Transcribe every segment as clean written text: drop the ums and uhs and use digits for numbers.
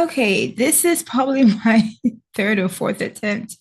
Okay, this is probably my third or fourth attempt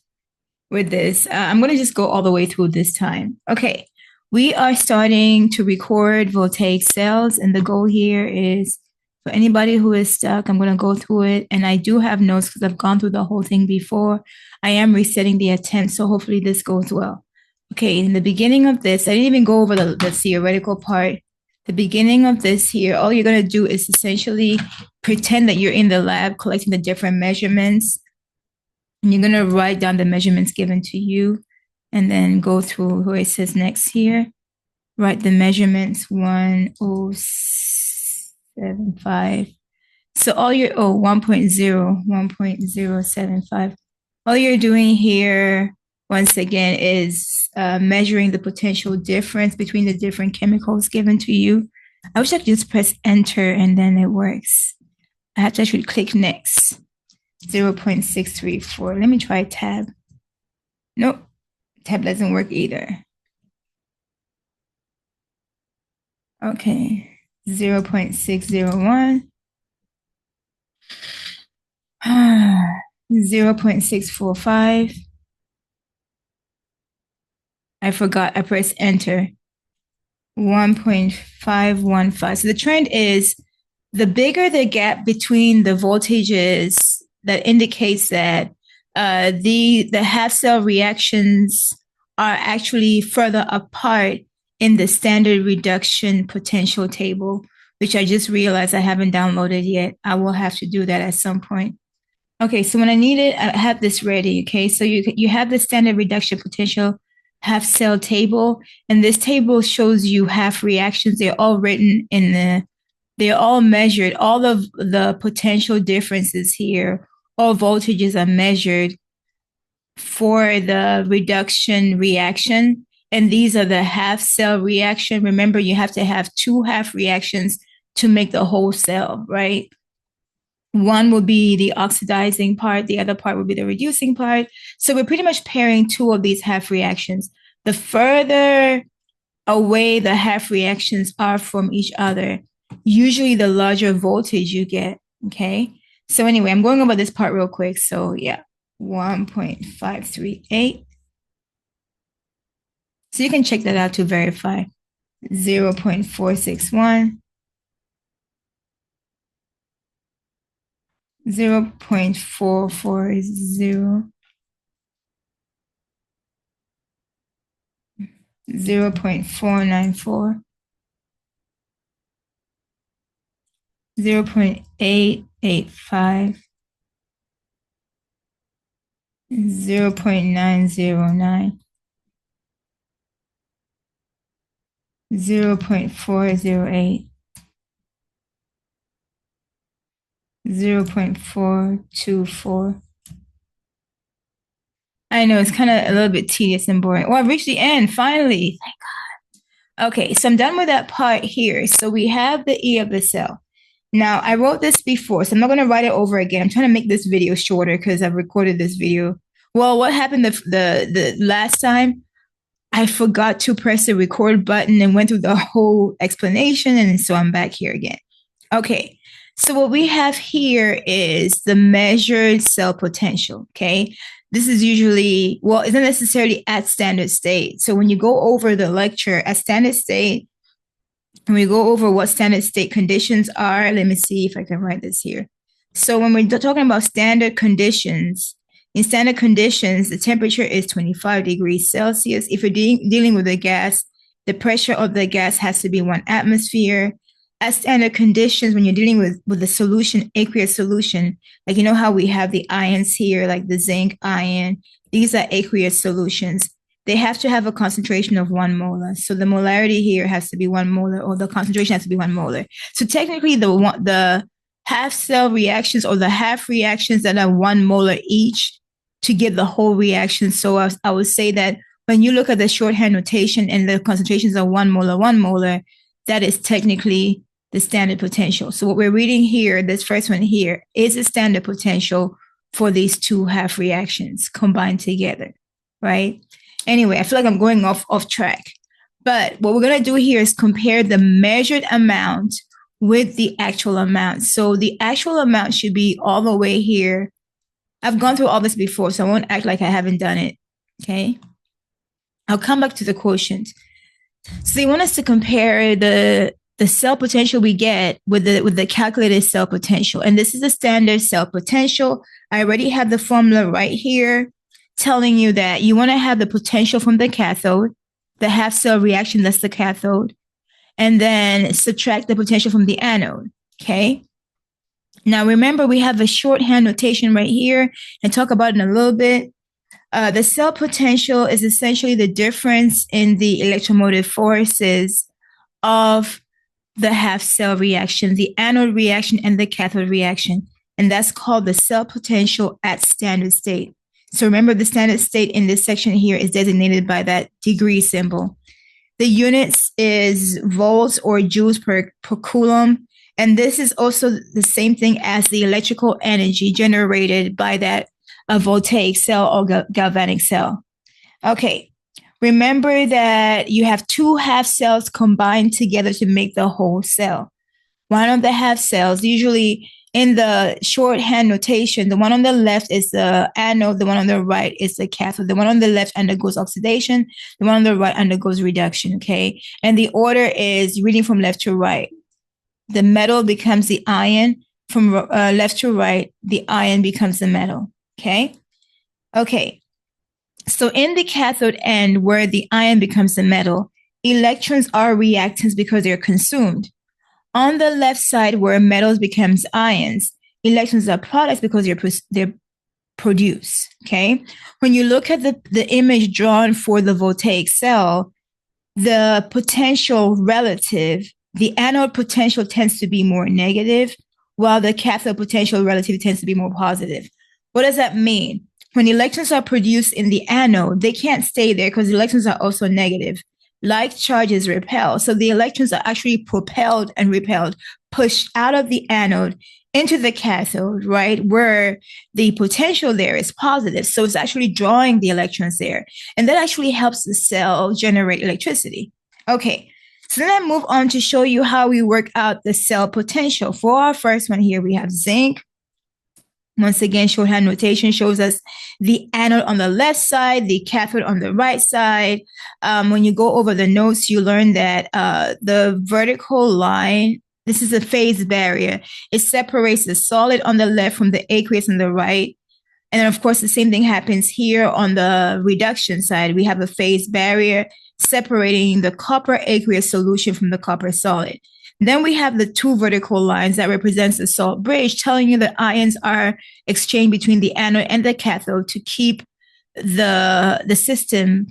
with this. I'm going to just go all the way through this time. Okay, we are starting to record Voltaic cells, and the goal here is for anybody who is stuck, I'm going to go through it. And I do have notes because I've gone through the whole thing before. I am resetting the attempt, so hopefully this goes well. Okay, in the beginning of this, I didn't even go over the theoretical part. The beginning of this here, all you're going to do is essentially pretend that you're in the lab collecting the different measurements. And you're going to write down the measurements given to you and then go through where it says next here. Write the measurements 1075. So all your 1.075. All you're doing here, once again, is measuring the potential difference between the different chemicals given to you. I wish I could just press enter and then it works. I have to actually click next. 0.634. Let me try tab. Nope, tab doesn't work either. Okay, 0.601. 0.645. I forgot, I pressed enter. 1.515. So the trend is the bigger the gap between the voltages, that indicates that the half cell reactions are actually further apart in the standard reduction potential table, which I just realized I haven't downloaded yet. I will have to do that at some point. Okay, so when I need it, I have this ready. Okay, so you have the standard reduction potential half cell table, and this table shows you half reactions. They're all written in they're all measured. All of the potential differences here, all voltages are measured for the reduction reaction. And these are the half cell reaction. Remember, you have to have two half reactions to make the whole cell, right? One will be the oxidizing part, the other part will be the reducing part. So we're pretty much pairing two of these half reactions. The further away the half reactions are from each other, usually the larger voltage you get, okay? So anyway, I'm going over this part real quick. So yeah, 1.538. So you can check that out to verify. 0.461. 0.440. 0.494. 0.885. 0.909. 0.408. 0.424. I know it's kind of a little bit tedious and boring. Oh, I've reached the end, finally. Thank God. Okay, so I'm done with that part here. So we have the E of the cell. Now, I wrote this before, so I'm not going to write it over again. I'm trying to make this video shorter because I've recorded this video. Well, what happened the last time? I forgot to press the record button and went through the whole explanation, and so I'm back here again. Okay, so what we have here is the measured cell potential, okay? This is usually, well, it's not necessarily at standard state. So when you go over the lecture at standard state, and we go over what standard state conditions are, let me see if I can write this here. So when we're talking about standard conditions, in standard conditions, the temperature is 25 degrees Celsius. If you're dealing with a gas, the pressure of the gas has to be 1 atmosphere. At standard conditions, when you're dealing with the solution, aqueous solution, like you know how we have the ions here, like the zinc ion, these are aqueous solutions. They have to have a concentration of 1 molar. So the molarity here has to be 1 molar, or the concentration has to be 1 molar. So technically the half cell reactions, or the half reactions that are 1 molar each, to get the whole reaction. So I would say that when you look at the shorthand notation and the concentrations are 1 molar, that is technically the standard potential. So what we're reading here, this first one here, is the standard potential for these two half reactions combined together, right? Anyway, I feel like I'm going off track. But what we're going to do here is compare the measured amount with the actual amount. So the actual amount should be all the way here. I've gone through all this before, so I won't act like I haven't done it. Okay. I'll come back to the quotient. So they want us to compare the cell potential we get with the calculated cell potential. And this is the standard cell potential. I already have the formula right here telling you that you want to have the potential from the cathode, the half cell reaction, that's the cathode, and then subtract the potential from the anode. Okay. Now remember, we have a shorthand notation right here and talk about it in a little bit. The cell potential is essentially the difference in the electromotive forces of the half cell reaction, the anode reaction and the cathode reaction. And that's called the cell potential at standard state. So remember, the standard state in this section here is designated by that degree symbol. The units is volts or joules per coulomb. And this is also the same thing as the electrical energy generated by that voltaic cell or galvanic cell. Okay, remember that you have two half cells combined together to make the whole cell. One of the half cells, usually in the shorthand notation, the one on the left is the anode, the one on the right is the cathode. The one on the left undergoes oxidation, the one on the right undergoes reduction, okay? And the order is reading from left to right. The metal becomes the iron. From left to right, the iron becomes the metal. Okay. Okay. So in the cathode end, where the iron becomes the metal, electrons are reactants because they're consumed. On the left side, where metals becomes ions, electrons are products because they're produced. Okay. When you look at the image drawn for the voltaic cell, the potential relative, the anode potential tends to be more negative, while the cathode potential relative tends to be more positive. What does that mean? When electrons are produced in the anode, they can't stay there because the electrons are also negative. Like charges repel. So the electrons are actually propelled and repelled, pushed out of the anode into the cathode, right? Where the potential there is positive. So it's actually drawing the electrons there. And that actually helps the cell generate electricity. Okay. So then I move on to show you how we work out the cell potential. For our first one here, we have zinc. Once again, shorthand notation shows us the anode on the left side, the cathode on the right side. When you go over the notes, you learn that the vertical line, this is a phase barrier. It separates the solid on the left from the aqueous on the right. And then, of course, the same thing happens here on the reduction side. We have a phase barrier separating the copper aqueous solution from the copper solid. Then we have the two vertical lines that represents the salt bridge, telling you that ions are exchanged between the anode and the cathode to keep the system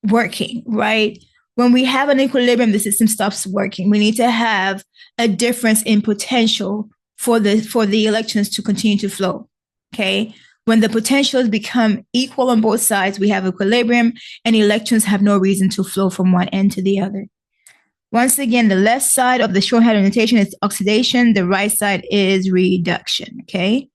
working, right? When we have an equilibrium, the system stops working. We need to have a difference in potential for the electrons to continue to flow, okay? When the potentials become equal on both sides, we have equilibrium, and electrons have no reason to flow from one end to the other. Once again, the left side of the shorthand notation is oxidation. The right side is reduction, okay?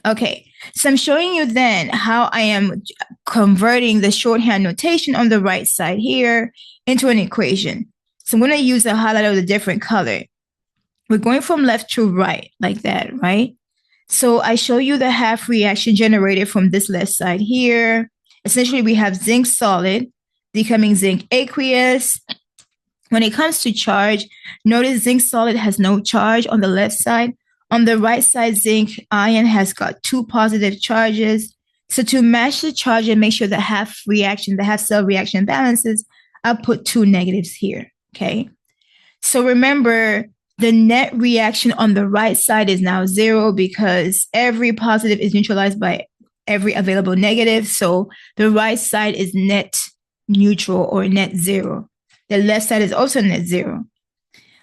Okay, so I'm showing you then how I am converting the shorthand notation on the right side here into an equation. So I'm going to use a highlighter with a different color. We're going from left to right like that, right? So I show you the half reaction generated from this left side here. Essentially, we have zinc solid becoming zinc aqueous. When it comes to charge, notice zinc solid has no charge on the left side. On the right side, zinc ion has got two positive charges. So to match the charge and make sure the half cell reaction balances, I'll put two negatives here, okay? So remember, the net reaction on the right side is now 0 because every positive is neutralized by every available negative. So the right side is net neutral or net 0. The left side is also net 0.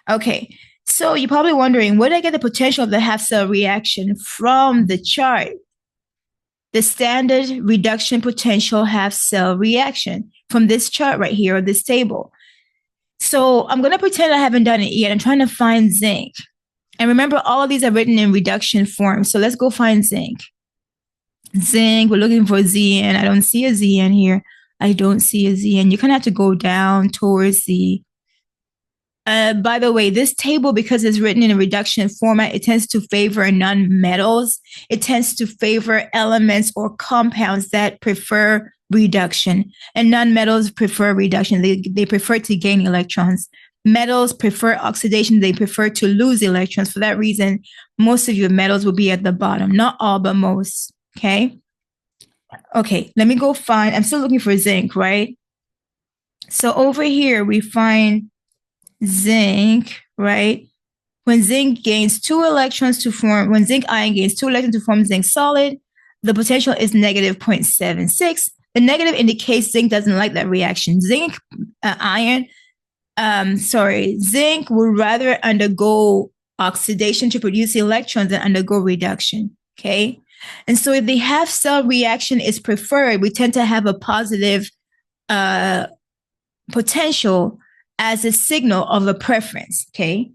Okay, so you're probably wondering, where did I get the potential of the half cell reaction from the chart? The standard reduction potential half cell reaction from this chart right here, or this table. So I'm going to pretend I haven't done it yet. I'm trying to find zinc. And remember, all of these are written in reduction form. So let's go find zinc. Zinc, we're looking for Zn. I don't see a Zn here. I don't see a Zn. You kind of have to go down towards the By the way, this table, because it's written in a reduction format, it tends to favor non-metals. It tends to favor elements or compounds that prefer reduction. And non-metals prefer reduction. They prefer to gain electrons. Metals prefer oxidation. They prefer to lose electrons. For that reason, most of your metals will be at the bottom. Not all, but most. Okay? Okay, let me go find, I'm still looking for zinc, right? So over here, we find zinc, right? When zinc gains 2 electrons to form, when zinc ion gains 2 electrons to form zinc solid, the potential is negative 0.76. The negative indicates zinc doesn't like that reaction. Zinc zinc would rather undergo oxidation to produce electrons than undergo reduction, okay? And so if the half cell reaction is preferred, we tend to have a positive potential as a signal of a preference, okay?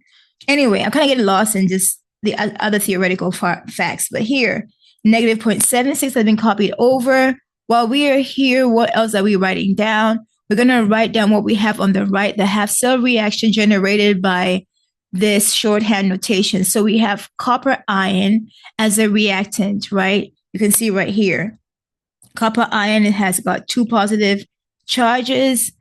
Anyway, I'm kind of getting lost in just the other theoretical facts, but here, negative 0.76 has been copied over. While we are here, what else are we writing down? We're going to write down what we have on the right, the half cell reaction generated by this shorthand notation. So we have copper ion as a reactant, right? You can see right here. Copper ion, it has got 2 positive charges.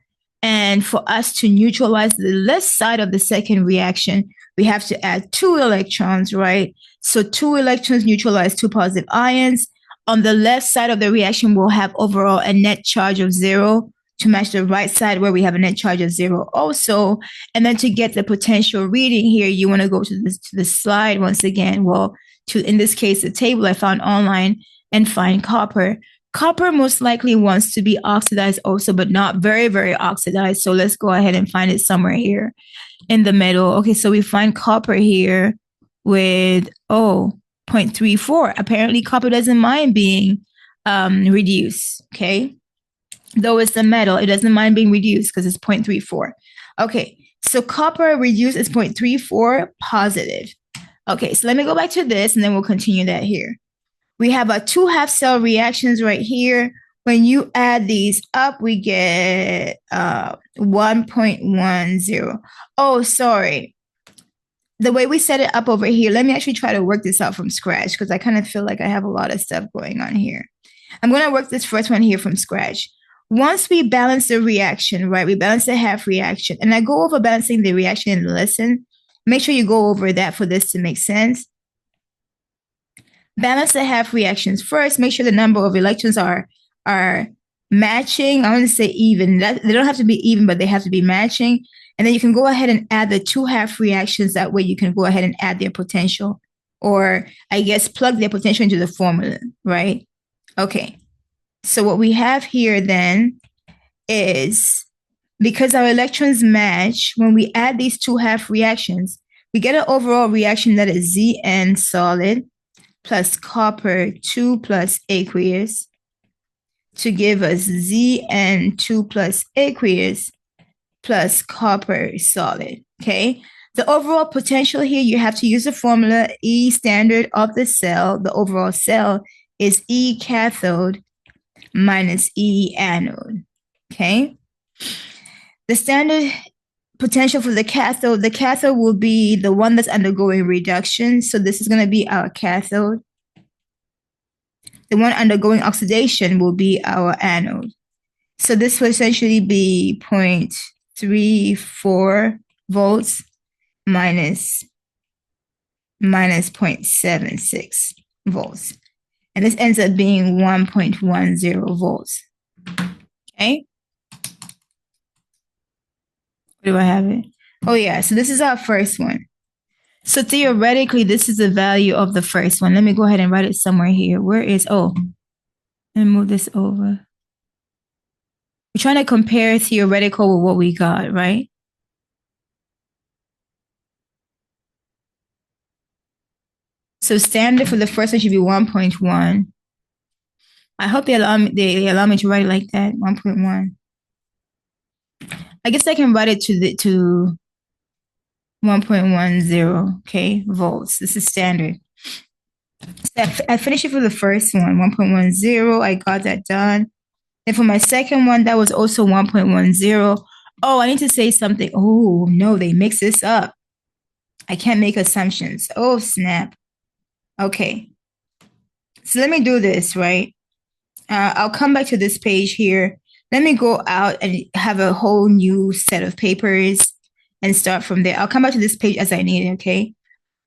And for us to neutralize the left side of the second reaction, we have to add 2 electrons, right? So 2 electrons neutralize 2 positive ions. On the left side of the reaction, we'll have overall a net charge of 0 to match the right side where we have a net charge of 0 also. And then to get the potential reading here, you want to go to the slide once again. Well, in this case, the table I found online, and find copper. Copper most likely wants to be oxidized also, but not very, very oxidized. So let's go ahead and find it somewhere here in the middle. Okay, so we find copper here with, 0.34. Apparently, copper doesn't mind being reduced, okay? Though it's a metal, it doesn't mind being reduced because it's 0.34. Okay, so copper reduced is 0.34 positive. Okay, so let me go back to this, and then we'll continue that here. We have our 2 half cell reactions right here. When you add these up, we get 1.10. Oh, sorry. The way we set it up over here, let me actually try to work this out from scratch because I kind of feel like I have a lot of stuff going on here. I'm going to work this first one here from scratch. Once we balance the reaction, right, we balance the half reaction, and I go over balancing the reaction in the lesson. Make sure you go over that for this to make sense. Balance the half reactions first. Make sure the number of electrons are matching. I want to say even. They don't have to be even, but they have to be matching. And then you can go ahead and add the 2 half reactions. That way you can go ahead and add their potential, or I guess plug their potential into the formula, right? Okay. So what we have here then is, because our electrons match, when we add these 2 half reactions, we get an overall reaction that is Zn solid plus copper 2 plus aqueous to give us Zn2 plus aqueous plus copper solid, okay? The overall potential here, you have to use the formula E standard of the cell. The overall cell is E cathode minus E anode, okay? The standard potential for the cathode will be the one that's undergoing reduction. So this is going to be our cathode. The one undergoing oxidation will be our anode. So this will essentially be 0.34 volts minus 0.76 volts. And this ends up being 1.10 volts. Okay. Where do I have it? Oh, yeah. So this is our first one. So theoretically, this is the value of the first one. Let me go ahead and write it somewhere here. Where is, let me move this over. We're trying to compare theoretical with what we got, right? So standard for the first one should be 1.1. I hope they allow me to write it like that, 1.1. I guess I can write it to 1.10, okay, volts. This is standard. So I finished it for the first one, 1.10. I got that done. And for my second one, that was also 1.10. Oh, I need to say something. Oh, no, they mix this up. I can't make assumptions. Oh, snap. Okay. So let me do this, right? I'll come back to this page here. Let me go out and have a whole new set of papers and start from there. I'll come back to this page as I need it, okay?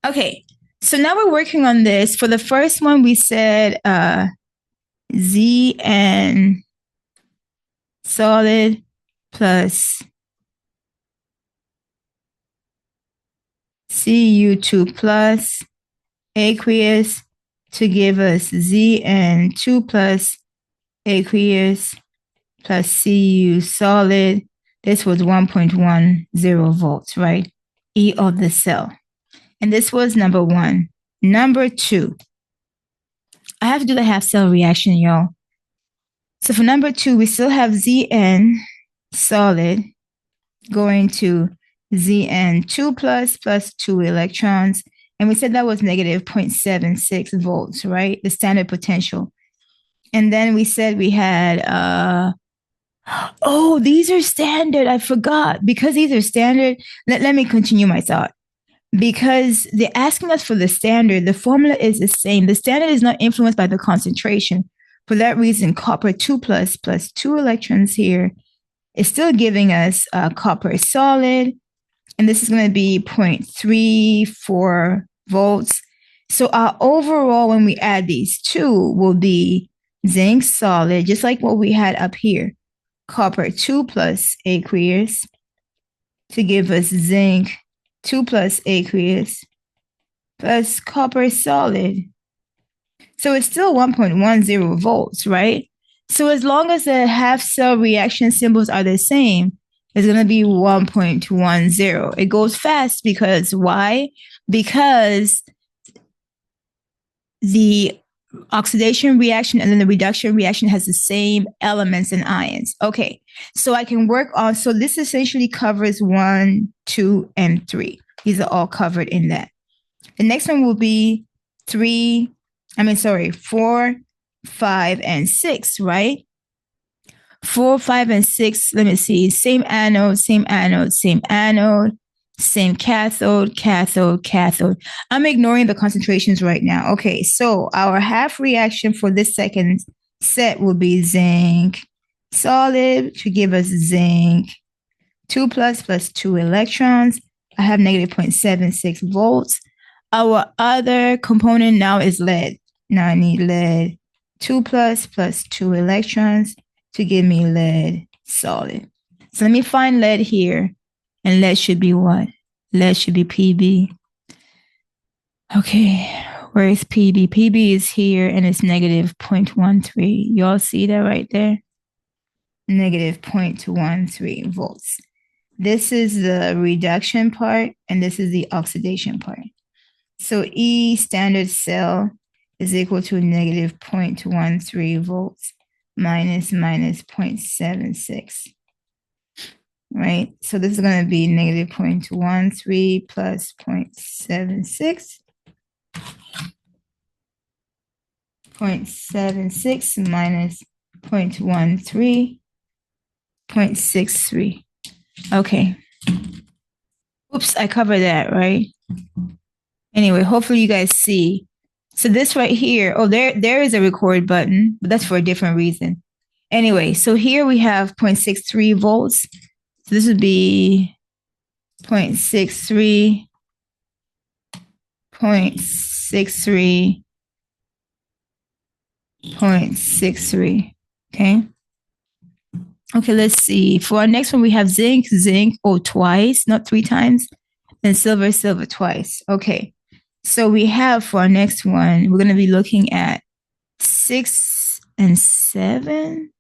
Okay. So now we're working on this. For the first one, we said Zn solid plus Cu2 plus aqueous to give us Zn2 plus aqueous plus Cu solid. This was 1.10 volts, right? E of the cell. And this was number one. Number two, I have to do the half cell reaction, y'all. So for number two, we still have Zn solid going to Zn2 plus 2 electrons. And we said that was negative 0.76 volts, right? The standard potential. And then we said we had, oh, these are standard. I forgot. Because these are standard, let me continue my thought. Because they're asking us for the standard, the formula is the same. The standard is not influenced by the concentration. For that reason, copper 2 plus 2 electrons here is still giving us copper solid. And this is going to be 0.34 volts. So our overall, when we add these two, will be zinc solid, just like what we had up here. Copper 2 plus aqueous to give us zinc 2 plus aqueous plus copper solid. So it's still 1.10 volts, right? So as long as the half cell reaction symbols are the same, it's going to be 1.10. It goes fast because why? Because the oxidation reaction and then the reduction reaction has the same elements and ions. Okay, so I can work on, so this essentially covers 1, 2, and 3. These are all covered in that. The next one will be 4, 5, and 6, right? 4, 5, and 6, let me see, same anode, same anode, same anode, same cathode, cathode, cathode. I'm ignoring the concentrations right now. Okay, so our half reaction for this second set will be zinc solid to give us zinc 2 plus 2 electrons. I have negative 0.76 volts. Our other component now is lead. Now I need lead 2 plus 2 electrons to give me lead solid. So let me find lead here. And lead should be what? Lead should be Pb. Okay, where is Pb? Pb is here and it's negative 0.13. Y'all see that right there? Negative 0.13 volts. This is the reduction part and this is the oxidation part. So E standard cell is equal to negative 0.13 volts minus 0.76. Right? So this is going to be negative 0.13 plus 0.76. 0.76 minus 0.13, 0.63. Okay. Oops, I covered that, right? Anyway, hopefully you guys see. So this right here, oh, there is a record button, but that's for a different reason. Anyway, so here we have 0.63 volts. So this would be 0.63, 0.63, 0.63. Okay. Okay, let's see. For our next one, we have zinc, twice, not 3 times, and silver twice. Okay. So we have for our next one, we're going to be looking at 6 and 7.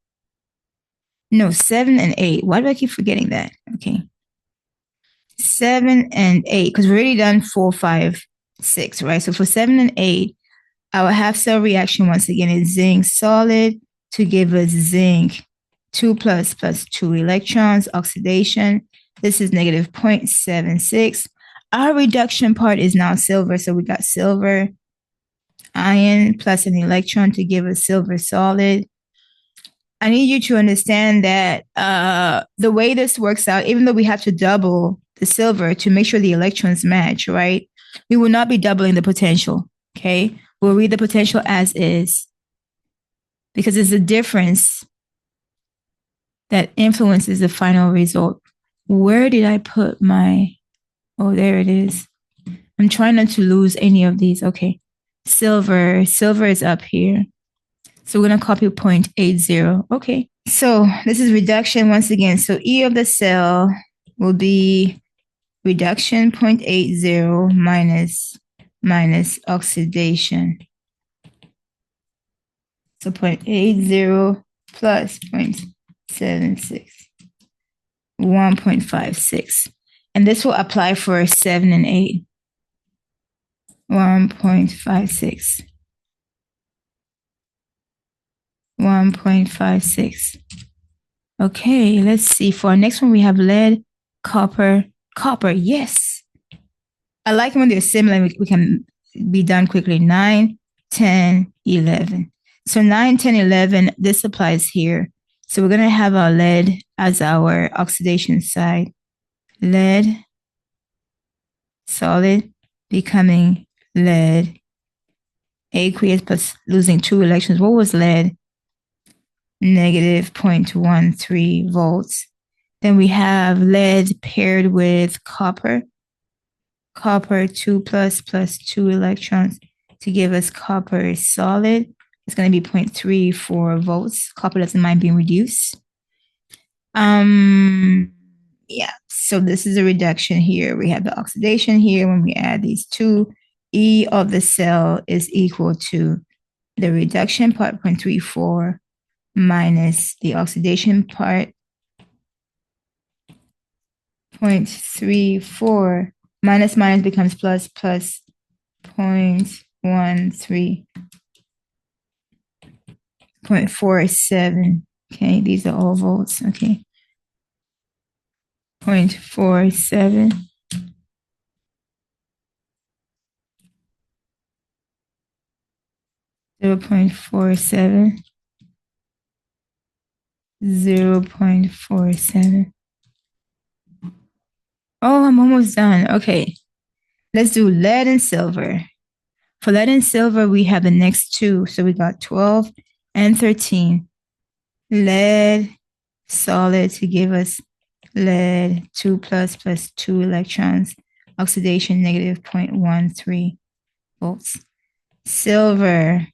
No, 7 and 8. Why do I keep forgetting that? Okay. 7 and 8, because we've already done 4, 5, 6, right? So for 7 and 8, our half cell reaction once again is zinc solid to give us zinc 2 plus 2 electrons, oxidation. This is negative 0.76. Our reduction part is now silver. So we got silver ion plus an electron to give us silver solid. I need you to understand that the way this works out, even though we have to double the silver to make sure the electrons match, right? We will not be doubling the potential, okay? We'll read the potential as is because it's the difference that influences the final result. Where did I put my, oh, there it is. I'm trying not to lose any of these. Okay. Silver is up here. So we're going to copy 0.80. Okay. So this is reduction once again. So E of the cell will be reduction 0.80 minus oxidation. So 0.80 plus 0.76, 1.56. And this will apply for 7 and 8. 1.56. 1.56. Okay, let's see. For our next one, we have lead, copper, yes. I like when they're similar, we can be done quickly. 9, 10, 11. So 9, 10, 11, this applies here. So we're going to have our lead as our oxidation side. Lead, solid, becoming lead. Aqueous plus losing 2 electrons. What was lead? Negative 0.13 volts. Then we have lead paired with copper. Copper 2 plus 2 electrons to give us copper solid. It's going to be 0.34 volts. Copper doesn't mind being reduced. Yeah, so this is a reduction here. We have the oxidation here. When we add these two, E of the cell is equal to the reduction part, 0.34, minus the oxidation part, 0.34. Minus becomes plus 0.13. 0.47. Okay, these are all volts. Okay. 0.47. 0.47. 0.47. Oh, I'm almost done. Okay. Let's do lead and silver. For lead and silver, we have the next two. So we got 12 and 13. Lead solid to give us lead 2 plus 2 electrons. Oxidation negative 0.13 volts. Silver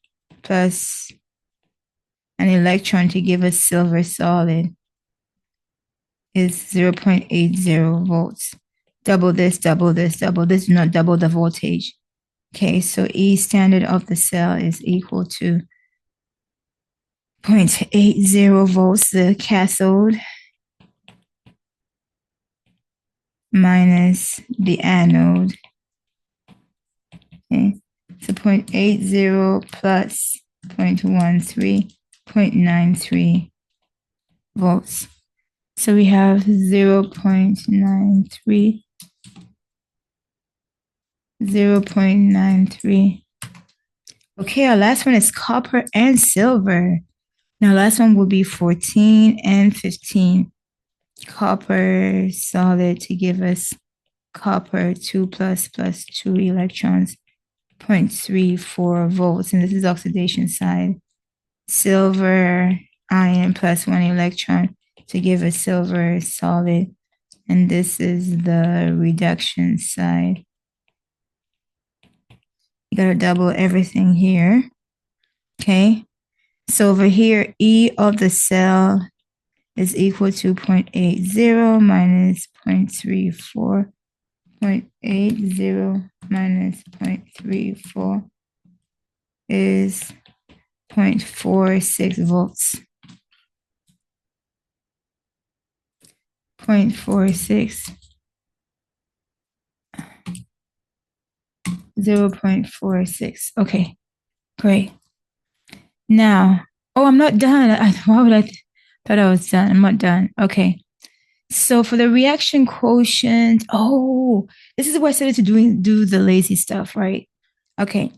plus an electron to give us silver solid is 0.80 volts. Double this, double this, double this, do not double the voltage. Okay, so E standard of the cell is equal to 0.80 volts, the cathode, minus the anode. Okay, so 0.80 plus 0.13, 0.93 volts. So we have 0.93, 0.93. Okay, our last one is copper and silver. Now, last one will be 14 and 15. Copper solid to give us copper 2 plus 2 electrons, 0.34 volts. And this is oxidation side. Silver ion plus 1 electron to give us silver solid. And this is the reduction side. You got to double everything here. Okay. So over here, E of the cell is equal to 0.80 minus 0.34. 0.80 minus 0.34 is 0.46 volts. 0.46. 0.46. Okay, great. Now, oh, I'm not done. Why would I thought I was done? I'm not done. Okay. So for the reaction quotient, oh, this is where I started to do the lazy stuff, right? Okay.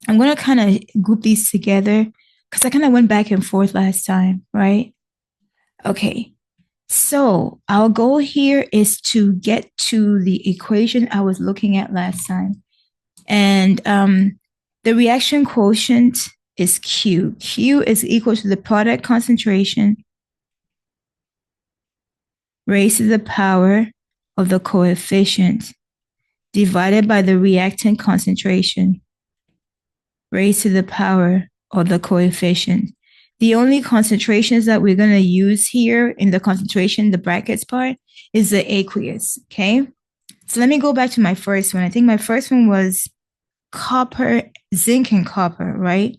I'm going to kind of group these together because I kind of went back and forth last time, right? Okay. So our goal here is to get to the equation I was looking at last time. And the reaction quotient is Q. Q is equal to the product concentration raised to the power of the coefficient divided by the reactant concentration raised to the power of the coefficient. The only concentrations that we're going to use here in the concentration, the brackets part, is the aqueous, okay? So let me go back to my first one. I think my first one was copper, zinc, and copper, right?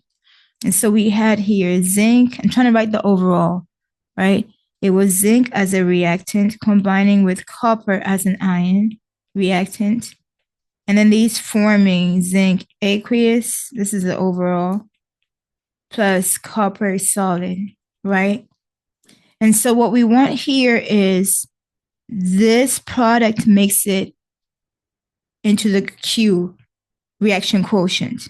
And so we had here zinc. I'm trying to write the overall, right? It was zinc as a reactant combining with copper as an ion reactant. And then these forming zinc aqueous, this is the overall, plus copper solid, right? And so what we want here is this product makes it into the Q reaction quotient.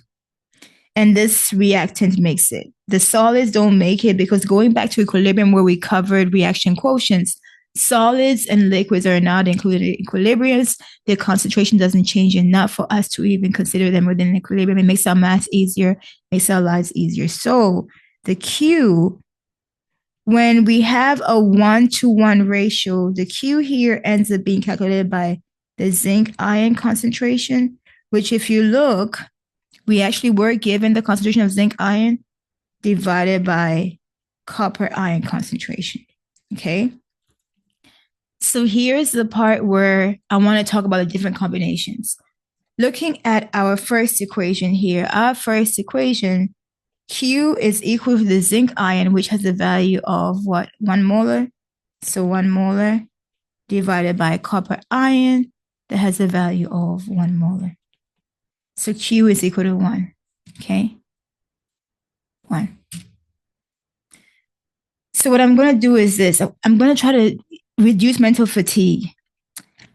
And this reactant makes it. The solids don't make it because going back to equilibrium where we covered reaction quotients, solids and liquids are not included in equilibriums. Their concentration doesn't change enough for us to even consider them within equilibrium. It makes our math easier, makes our lives easier. So the Q, when we have a 1-to-1 ratio, the Q here ends up being calculated by the zinc ion concentration, which if you look, we actually were given the concentration of zinc ion divided by copper ion concentration, okay? So here's the part where I want to talk about the different combinations. Looking at our first equation here, our first equation, Q is equal to the zinc ion, which has a value of what? 1 molar. So 1 molar divided by copper ion that has a value of 1 molar. So Q is equal to 1, okay? 1. So what I'm going to do is this. I'm going to try to reduce mental fatigue.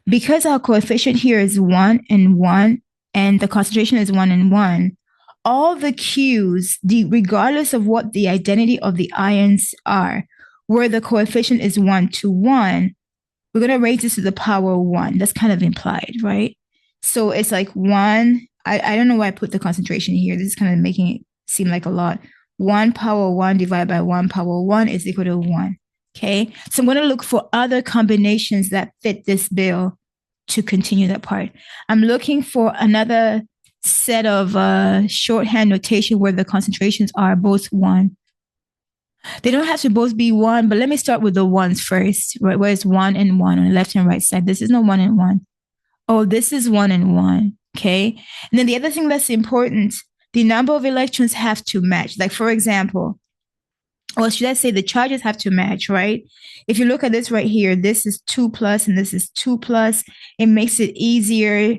Because our coefficient here is 1 and 1, and the concentration is 1 and 1, all the Qs, regardless of what the identity of the ions are, where the coefficient is 1-to-1, we're going to raise this to the power 1. That's kind of implied, right? So it's like 1. I don't know why I put the concentration here. This is kind of making it seem like a lot. 1 power 1 divided by 1 power 1 is equal to 1. Okay, so I'm going to look for other combinations that fit this bill to continue that part. I'm looking for another set of shorthand notation where the concentrations are both 1. They don't have to both be 1, but let me start with the ones first, right? Where it's 1 and 1 on the left and right side. This is no 1 and 1. Oh, this is 1 and 1. Okay. And then the other thing that's important, the number of electrons have to match. Like, for example, or should I say the charges have to match, right? If you look at this right here, this is 2 plus and this is 2 plus. It makes it easier.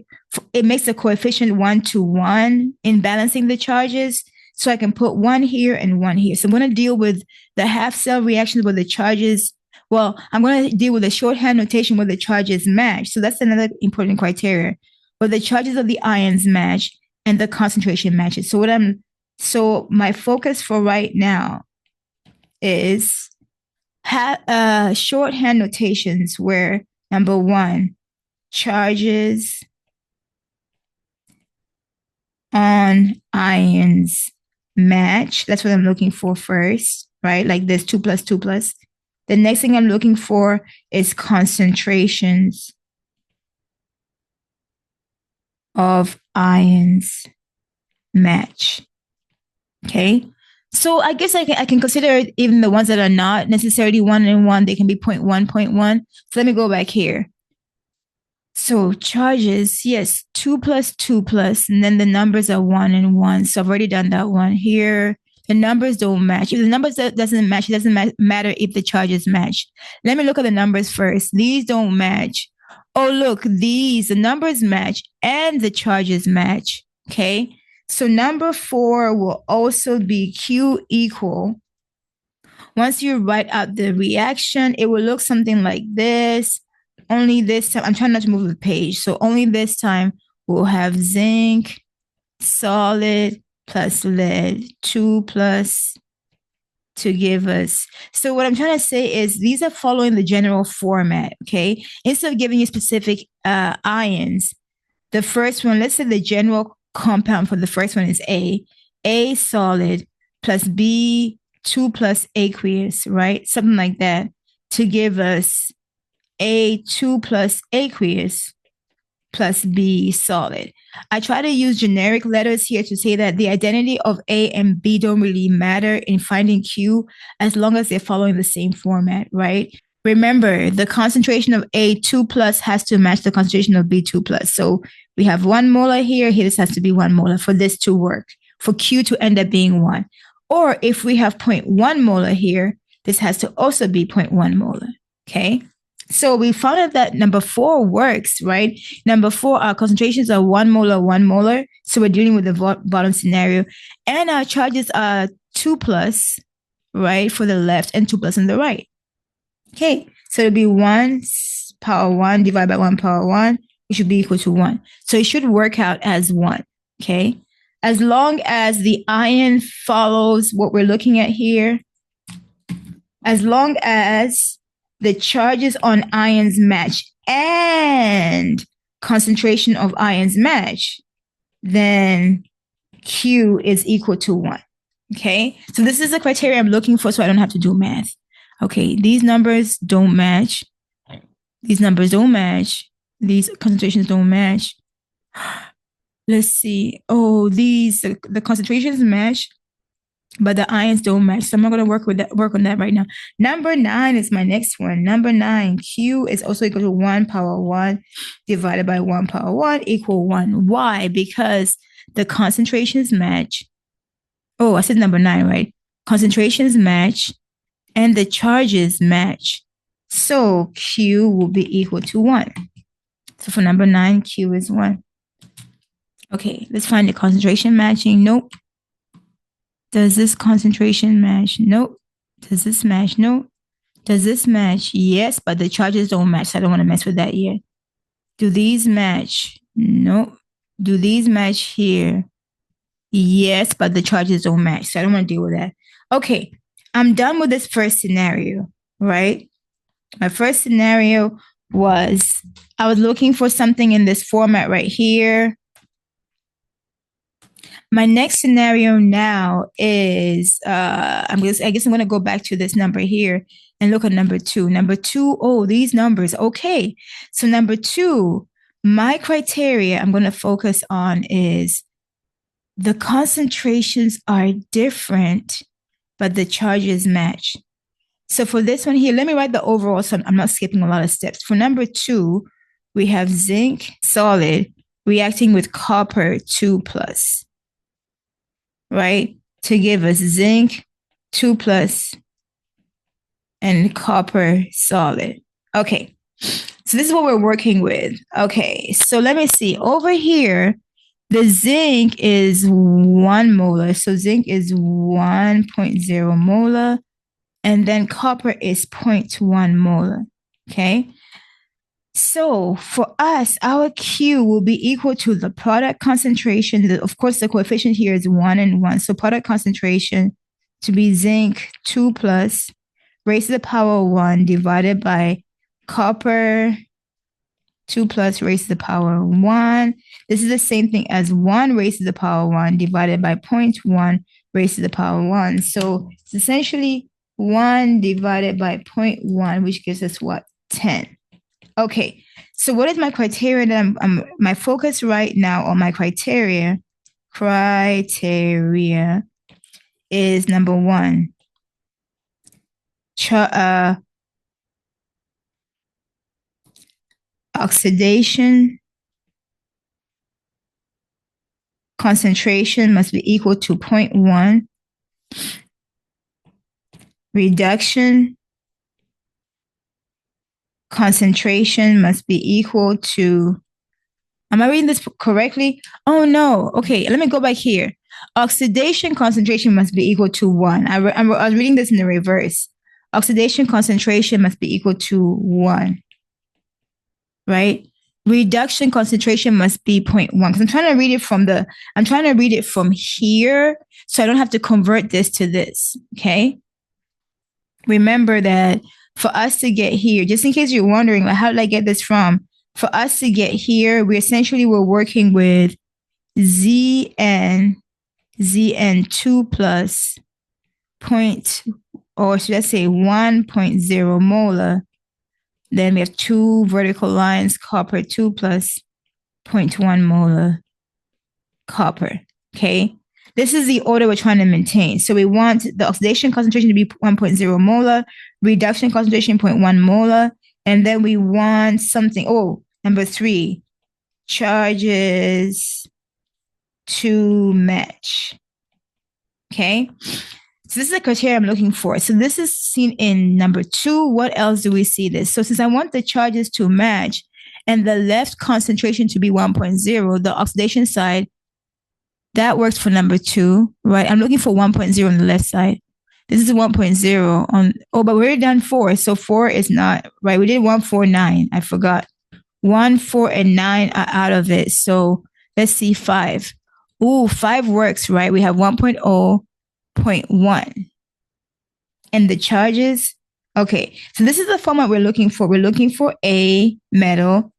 It makes the coefficient 1-to-1 in balancing the charges. So I can put 1 here and 1 here. So I'm going to deal with the half cell reactions where the charges, well, I'm going to deal with the shorthand notation where the charges match. So that's another important criteria, where the charges of the ions match and the concentration matches. So my focus for right now is shorthand notations where number 1, charges on ions match. That's what I'm looking for first, right? Like this 2 plus 2 plus. The next thing I'm looking for is concentrations of ions match. Okay. So I guess I can consider even the ones that are not necessarily 1 and 1, they can be 0.1, 0.1. So let me go back here. So charges, yes, 2 plus 2 plus, and then the numbers are 1 and 1. So I've already done that one here. The numbers don't match. If the numbers doesn't match, it doesn't matter if the charges match. Let me look at the numbers first. These don't match. Oh, look, the numbers match and the charges match. Okay. So number 4 will also be Q equal. Once you write out the reaction, it will look something like this. Only this time, I'm trying not to move the page. So only this time we'll have zinc, solid plus lead, 2 plus to give us. So what I'm trying to say is these are following the general format, okay? Instead of giving you specific ions, the first one, let's say the general compound for the first one is A solid plus B2 plus aqueous, right? Something like that, to give us A2 plus aqueous plus B solid. I try to use generic letters here to say that the identity of A and B don't really matter in finding Q as long as they're following the same format, right? Remember, the concentration of A2 plus has to match the concentration of B2 plus. So we have 1 molar here. Here, this has to be 1 molar for this to work, for Q to end up being 1. Or if we have 0.1 molar here, this has to also be 0.1 molar, okay? So we found out that number 4 works, right? Number 4, our concentrations are 1 molar, 1 molar. So we're dealing with the bottom scenario. And our charges are 2 plus, right, for the left and 2 plus on the right. Okay, so it'll be 1 power 1 divided by 1 power 1. It should be equal to 1. So it should work out as 1, okay? As long as the ion follows what we're looking at here, as long as the charges on ions match and concentration of ions match, then Q is equal to 1. Okay, so this is the criteria I'm looking for so I don't have to do math. Okay, these numbers don't match. These numbers don't match. These concentrations don't match. Let's see. Oh, the concentrations match, but the ions don't match. So I'm not going to work on that right now. Number 9 is my next one. Number 9, Q is also equal to 1 power 1 divided by 1 power 1 equal 1. Why? Because the concentrations match. Oh, I said number 9, right? Concentrations match and the charges match. So Q will be equal to 1. So for number 9, Q is 1. Okay, let's find the concentration matching. Nope. Does this concentration match? Nope. Does this match? Nope. Does this match? Yes, but the charges don't match. So I don't want to mess with that yet. Do these match? Nope. Do these match here? Yes, but the charges don't match. So I don't want to deal with that. Okay, I'm done with this first scenario, right? My first scenario was I was looking for something in this format right here. My next scenario now is, I guess I'm going to go back to this number here and look at number 2. Number 2, oh, these numbers. Okay. So number 2, my criteria I'm going to focus on is the concentrations are different, but the charges match. So for this one here, let me write the overall, so I'm not skipping a lot of steps. For number 2, we have zinc solid reacting with copper 2 plus. Right, to give us zinc 2 plus and copper solid. Okay, so this is what we're working with. Okay, so let me see. Over here, the zinc is 1 molar. So zinc is 1.0 molar. And then copper is 0.1 molar. Okay. So for us, our Q will be equal to the product concentration. Of course, the coefficient here is 1 and 1. So product concentration to be zinc 2 plus raised to the power 1 divided by copper 2 plus raised to the power 1. This is the same thing as 1 raised to the power 1 divided by 0.1 raised to the power 1. So it's essentially 1 divided by 0.1, which gives us what? 10. Okay, so what is my criteria that my focus right now on my criteria is number 1. Oxidation concentration must be equal to 0.1. Reduction concentration must be equal to, am I reading this correctly? Oh no, okay, let me go back here. Oxidation concentration must be equal to 1. I was reading this in the reverse. Oxidation concentration must be equal to 1, right? Reduction concentration must be 0.1, because I'm trying to read it from here, so I don't have to convert this to this, okay? remember that for us to get here, just in case you're wondering, like, how did I get this from? For us to get here, we essentially were working with Zn 2 plus point, or should I say 1.0 molar. Then we have 2 vertical lines, copper 2 plus 0.1 molar copper. Okay. This is the order we're trying to maintain. So we want the oxidation concentration to be 1.0 molar, reduction concentration 0.1 molar, and then we want something. Oh, number 3, charges to match. Okay. So this is the criteria I'm looking for. So this is seen in number 2. What else do we see this? So since I want the charges to match and the left concentration to be 1.0, the oxidation side, that works for number 2, right? I'm looking for 1.0 on the left side. This is 1.0 on, oh, but we're done 4. So 4 is not, right? We did 1, 4, 9. I forgot. 1, 4, and 9 are out of it. So let's see 5. Ooh, 5 works, right? We have 1.0, 0.1. And the charges, okay. So this is the format we're looking for. We're looking for A metal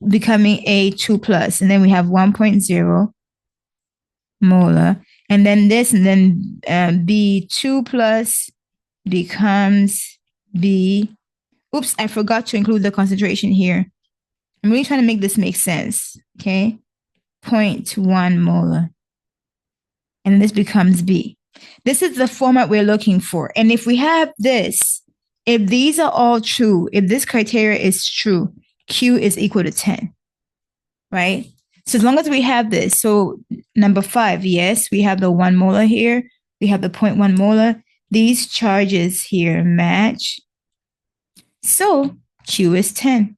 becoming A2 plus. And then we have 1.0 molar, and then this, and then B2 plus becomes B. Oops, I forgot to include the concentration here. I'm really trying to make this make sense. Okay, 0.1 molar, and this becomes B. This is the format we're looking for. And if we have this, if these are all true, if this criteria is true, Q is equal to 10, right? So as long as we have this, so number 5, yes, we have the 1 molar here. We have the 0.1 molar. These charges here match. So Q is 10.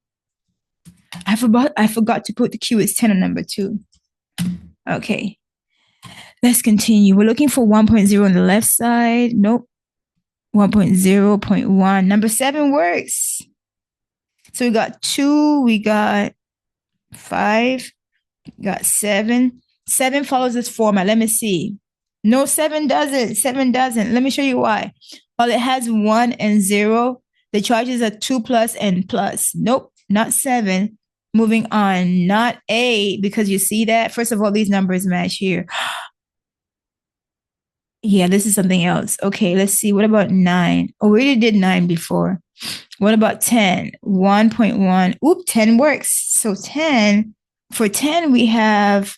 I forgot to put the Q is 10 on number 2. Okay. Let's continue. We're looking for 1.0 on the left side. Nope. 1.0, 0.1. Number 7 works. So we got 2, we got 5. Got 7. 7 follows this format. Let me see. No, 7 doesn't. 7 doesn't. Let me show you why. While it has 1 and 0, the charges are 2 plus and plus. Nope, not 7. Moving on, not A, because you see that. First of all, these numbers match here. Yeah, this is something else. Okay, let's see. What about 9? Oh, we already did 9 before. What about 10? 1.1. Oop, 10 works. So 10. For 10, we have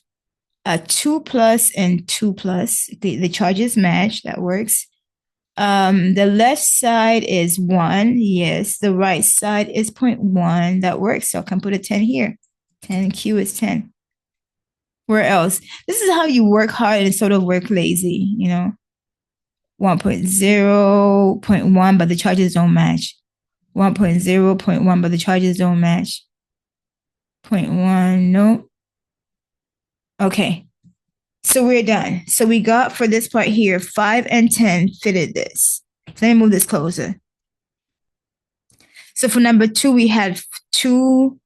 a 2 plus and 2 plus. The charges match. That works. The left side is 1. Yes. The right side is 0.1. That works. So I can put a 10 here. 10 Q is 10. Where else? This is how you work hard and sort of work lazy, you know. 1.0, 0.1, but the charges don't match. 1.0, 0.1, but the charges don't match. 0.1, no. Okay. So we're done. So we got for this part here, 5 and 10 fitted this. So let me move this closer. So for number 2, we had 2,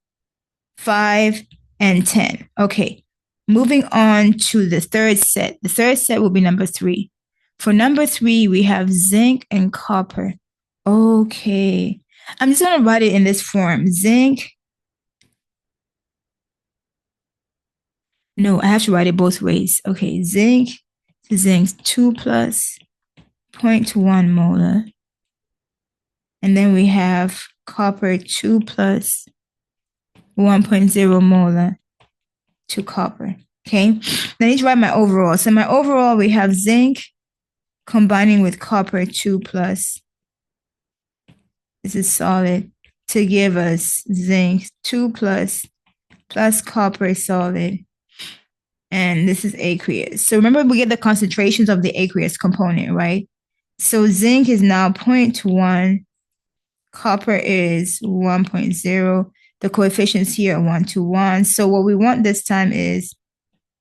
5, and 10. Okay. Moving on to the third set. The third set will be number 3. For number 3, we have zinc and copper. Okay. I'm just going to write it in this form. Zinc. No, I have to write it both ways. Okay, zinc 2 plus 0.1 molar. And then we have copper 2 plus 1.0 molar to copper. Okay, then I need to write my overall. So my overall, we have zinc combining with copper 2 plus. This is solid to give us zinc 2 plus copper solid. And this is aqueous. So remember, we get the concentrations of the aqueous component, right? So zinc is now 0.1. Copper is 1.0. The coefficients here are 1 to 1. So what we want this time is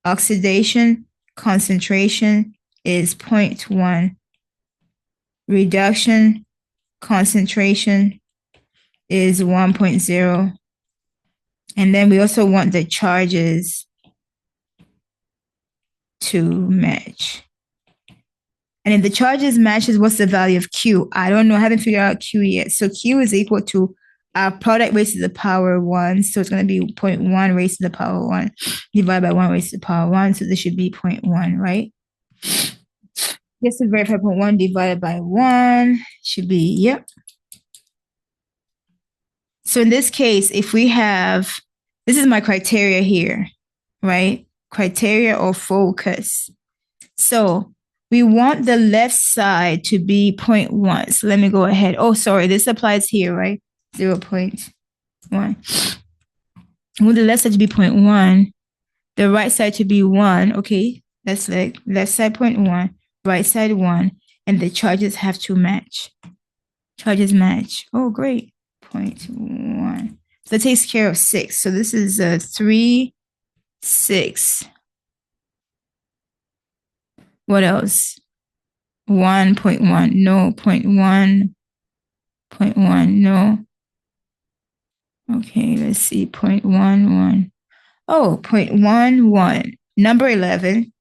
oxidation concentration is 0.1. Reduction concentration is 1.0. And then we also want the charges to match. And if the charges matches, what's the value of Q? I don't know. I haven't figured out Q yet. So Q is equal to our product raised to the power 1. So it's going to be 0.1 raised to the power 1 divided by 1 raised to the power 1. So this should be 0.1, right? Yes, to verify 0.1 divided by 1 should be, yep. So in this case, if we have, this is my criteria here, right? Criteria or focus. So we want the left side to be 0.1. So let me go ahead. Oh, sorry, this applies here, right? 0.1. We want the left side to be 0.1, the right side to be 1. Okay, that's like left side 0.1, right side 1, and the charges have to match. Charges match. Oh, great. 0.1. So that takes care of 6. So this is 3, 6. What else? 1.1. No. 0.1. 0.1. No. Okay, let's see. 0.11. Oh, 0.11. Number 11.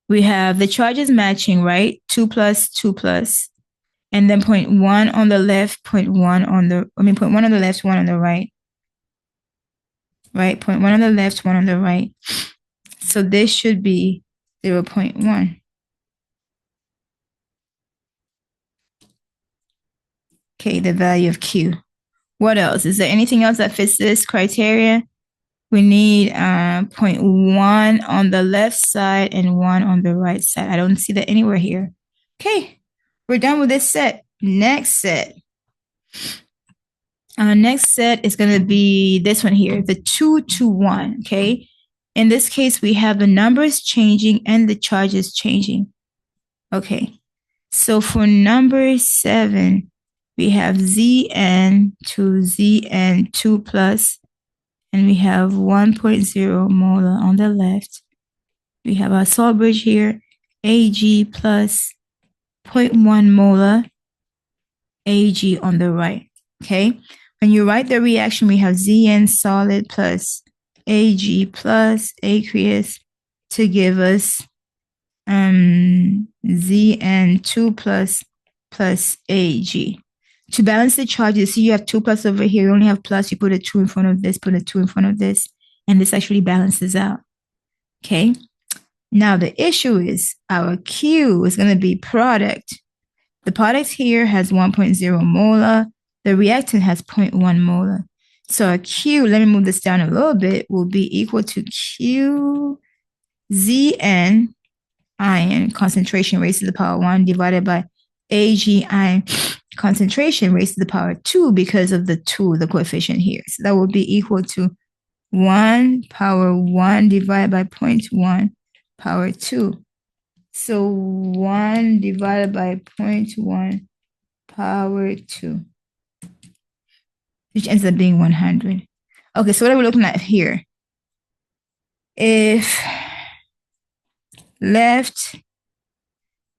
We have the charges matching, right? 2 plus, 2 plus. And then 0.1 on the left, 0.1 on the, 0.1 on the left, 1 on the right. Right? 0.1 on the left, 1 on the right. So this should be 0.1. Okay, the value of Q. What else? Is there anything else that fits this criteria? We need 0.1 on the left side and 1 on the right side. I don't see that anywhere here. Okay, we're done with this set. Next set. Our next set is going to be this one here, the 2 to 1, okay? In this case, we have the numbers changing and the charges changing. Okay, so for number 7, we have Zn to Zn 2 plus, and we have 1.0 molar on the left. We have our salt bridge here, Ag plus 0.1 molar, Ag on the right, okay? When you write the reaction, we have Zn solid plus Ag plus aqueous to give us Zn2 plus Ag. To balance the charges, see you have 2 plus over here, you only have plus, you put a 2 in front of this, put a 2 in front of this, and this actually balances out. Okay? Now the issue is our Q is going to be product. The product here has 1.0 molar. The reactant has 0.1 molar. So our Q, let me move this down a little bit, will be equal to Q Zn ion concentration raised to the power 1 divided by Ag ion concentration raised to the power 2 because of the 2, the coefficient here. So that will be equal to 1 power 1 divided by 0.1 power 2. So 1 divided by 0.1 power 2, which ends up being 100. Okay, so what are we looking at here? If left,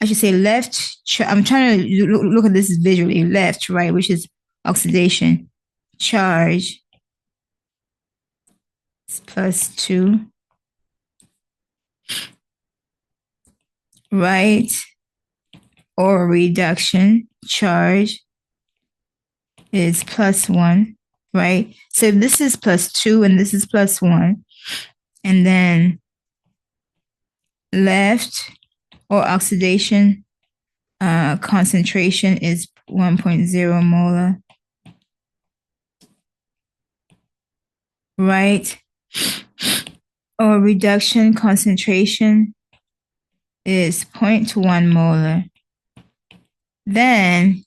I should say left, I'm trying to look at this visually, left, right, which is oxidation, charge plus 2, right, or reduction, charge is plus 1, right? So if this is plus 2 and this is plus 1, and then left or oxidation concentration is 1.0 molar, right? Or reduction concentration is 0.1 molar. Then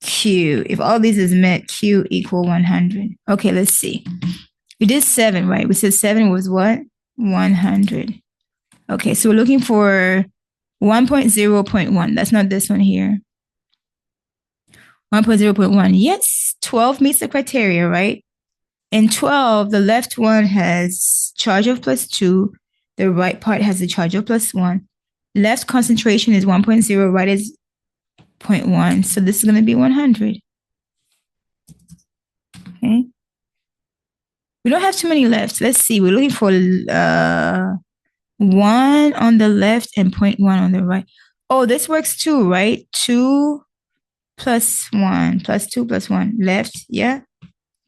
Q, if all these is met, Q equal 100. Okay, let's see. We did 7, right? We said 7 was what? 100. Okay, so we're looking for 1.0.1. That's not this one here. 1.0.1. Yes, 12 meets the criteria, right? In 12, the left one has charge of plus 2. The right part has the charge of plus 1. Left concentration is 1.0, right is 0.1. So this is going to be 100. Okay. We don't have too many left. Let's see. We're looking for 1 on the left and 0.1 on the right. Oh, this works too, right? 2 plus 1 plus 2 plus 1 left, yeah,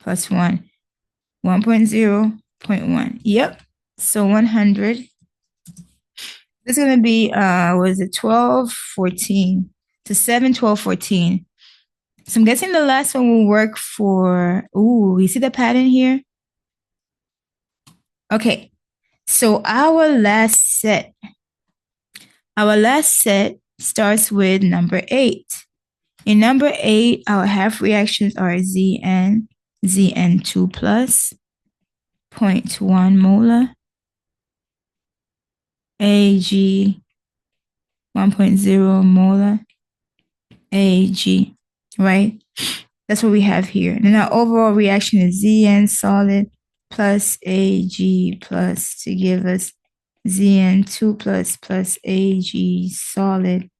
plus 1. 1.0, 0.1. Yep. So 100. This is going to be, what is it, 12, 14. So 7, 12, 14. So I'm guessing the last one will work for, ooh, you see the pattern here? Okay. So our last set starts with number 8. In number 8, our half reactions are Zn2 plus 0.1 molar, Ag 1.0 molar, Ag, right? That's what we have here. And our overall reaction is Zn solid plus Ag plus to give us Zn2 plus Ag solid.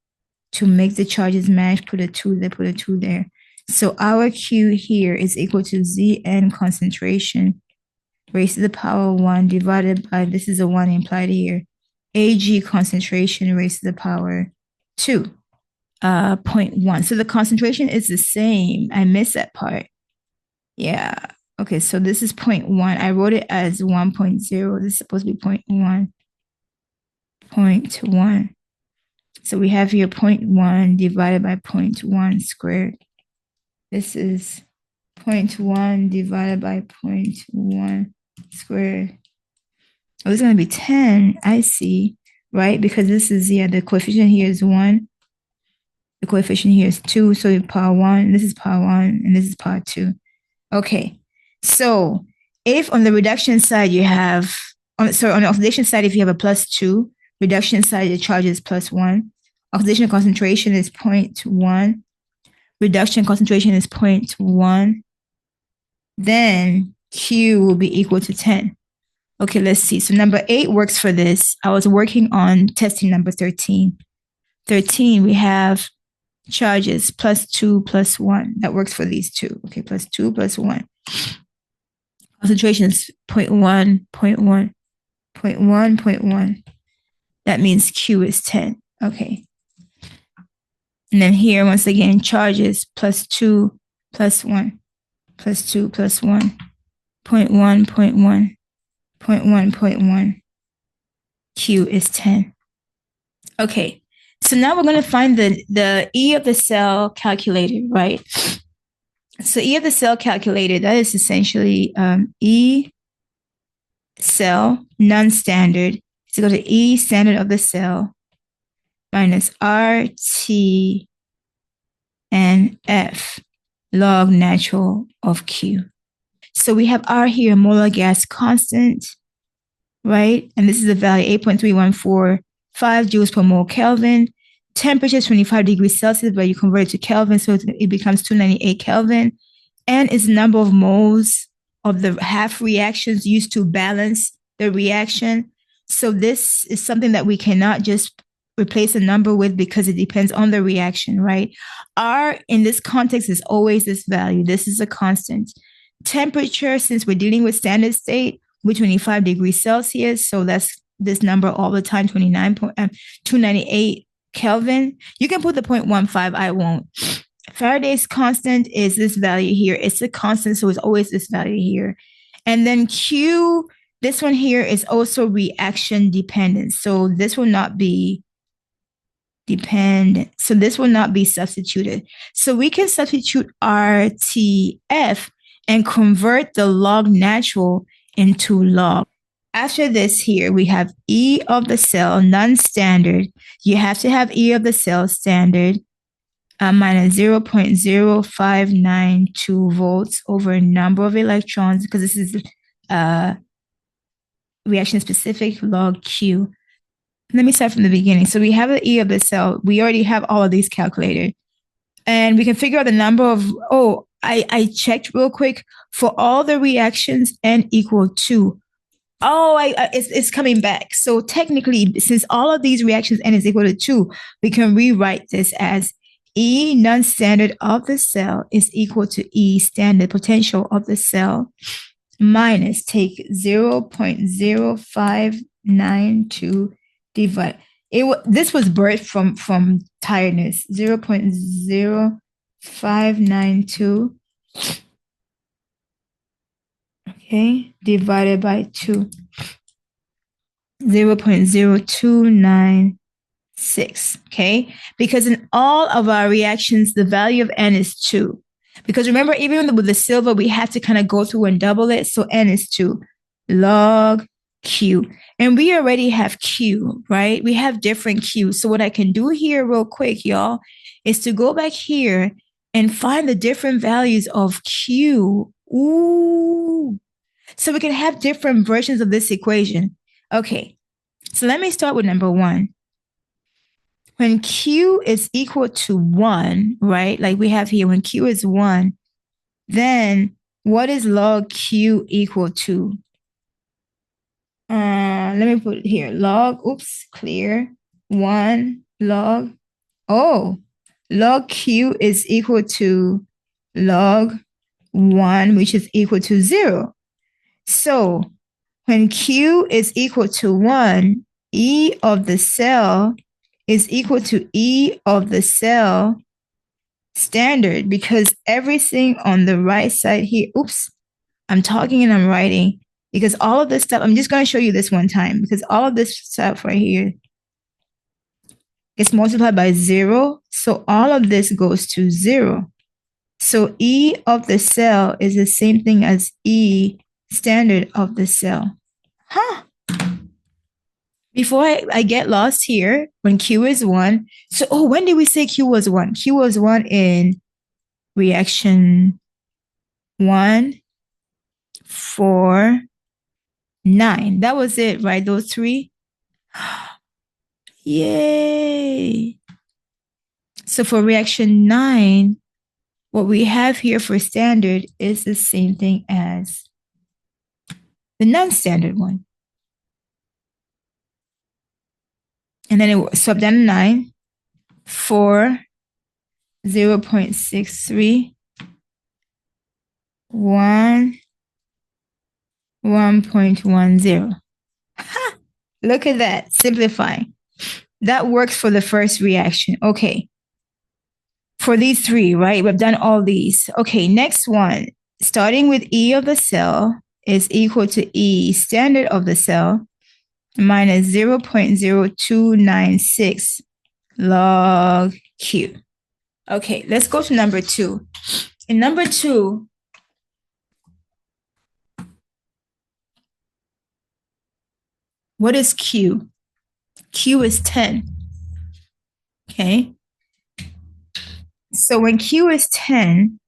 To make the charges match, put a 2 there, put a 2 there. So our Q here is equal to Zn concentration raised to the power 1 divided by, this is a 1 implied here, Ag concentration raised to the power 2, 0.1. So the concentration is the same. I missed that part. Yeah. Okay, so this is 0.1. I wrote it as 1.0. This is supposed to be 0.1. 0.1. So we have here 0.1 divided by 0.1 squared. This is 0.1 divided by 0.1 squared. Oh, it's going to be 10. I see, right? Because this is, yeah, the coefficient here is 1. The coefficient here is 2. So power 1, this is power 1, and this is power 2. Okay. So if on the reduction side you have, on the oxidation side, if you have a plus 2, reduction side, the charge is plus 1. Oxidation concentration is 0.1. Reduction concentration is 0.1. Then Q will be equal to 10. Okay, let's see. So number 8 works for this. I was working on testing number 13. 13, we have charges plus 2 plus 1. That works for these two. Okay, plus 2 plus 1. Concentration is 0.1, 0.1, 0.1, 0.1. That means Q is 10. Okay. And then here, once again, charges plus 2 plus 1, plus 2 plus 1, 0.1, 0.1, 0.1, 0.1. Q is 10. Okay, so now we're going to find the E of the cell calculated, right? So E of the cell calculated, that is essentially E cell non-standard is equal to E standard of the cell minus RT and F log natural of Q. So we have R here, molar gas constant, right? And this is the value 8.3145 joules per mole Kelvin. Temperature is 25 degrees Celsius, but you convert it to Kelvin, so it becomes 298 Kelvin. And it's the number of moles of the half reactions used to balance the reaction. So this is something that we cannot just replace a number with because it depends on the reaction, right? R in this context is always this value. This is a constant. Temperature, since we're dealing with standard state, with 25 degrees Celsius, so that's this number all the time, 298 Kelvin. You can put the 0.15, I won't. Faraday's constant is this value here. It's a constant, so it's always this value here. And then Q, this one here is also reaction dependent. So this will not be dependent. So this will not be substituted. So we can substitute RTF and convert the log natural into log. After this here, we have E of the cell non-standard. You have to have E of the cell standard minus 0.0592 volts over number of electrons, because this is reaction specific log Q. Let me start from the beginning. So we have the E of the cell. We already have all of these calculated. And we can figure out the number of, I checked real quick for all the reactions N equal 2. It's coming back. So technically, since all of these reactions N is equal to 2, we can rewrite this as E non-standard of the cell is equal to E standard potential of the cell minus take 0.05 0.0592 divided. This was birth from tiredness. 0.0592. Okay, divided by 2. 0.0296. Okay, because in all of our reactions, the value of n is 2. Because remember, even with the silver, we had to kind of go through and double it. So n is 2. Log Q. And we already have Q, right? We have different Qs. So what I can do here real quick, y'all, is to go back here and find the different values of Q. Ooh. So we can have different versions of this equation. Okay. So let me start with number 1. When Q is equal to 1, right? Like we have here, when Q is 1, then what is log Q equal to? Let me put it here. Log, clear. 1 log. Oh, log Q is equal to log 1, which is equal to 0. So when Q is equal to 1, E of the cell is equal to E of the cell standard, because everything on the right side here, I'm talking and I'm writing, because all of this stuff, I'm just going to show you this one time, because all of this stuff right here is multiplied by 0. So all of this goes to 0. So E of the cell is the same thing as E standard of the cell. Before I get lost here, when Q is 1, so when did we say Q was 1? Q was 1 in reaction 1, 4, 9. That was it, right? Those 3? Yay! So for reaction 9, what we have here for standard is the same thing as the non-standard one. And then it swap down to 9, 4, 0.63, 1, 1.10. Look at that, simplifying. That works for the first reaction. Okay. For these 3, right? We've done all these. Okay, next one. Starting with E of the cell is equal to E standard of the cell minus 0.0296 log Q. Okay, let's go to number 2. In number 2, what is Q? Q is 10. Okay. So when Q is 10,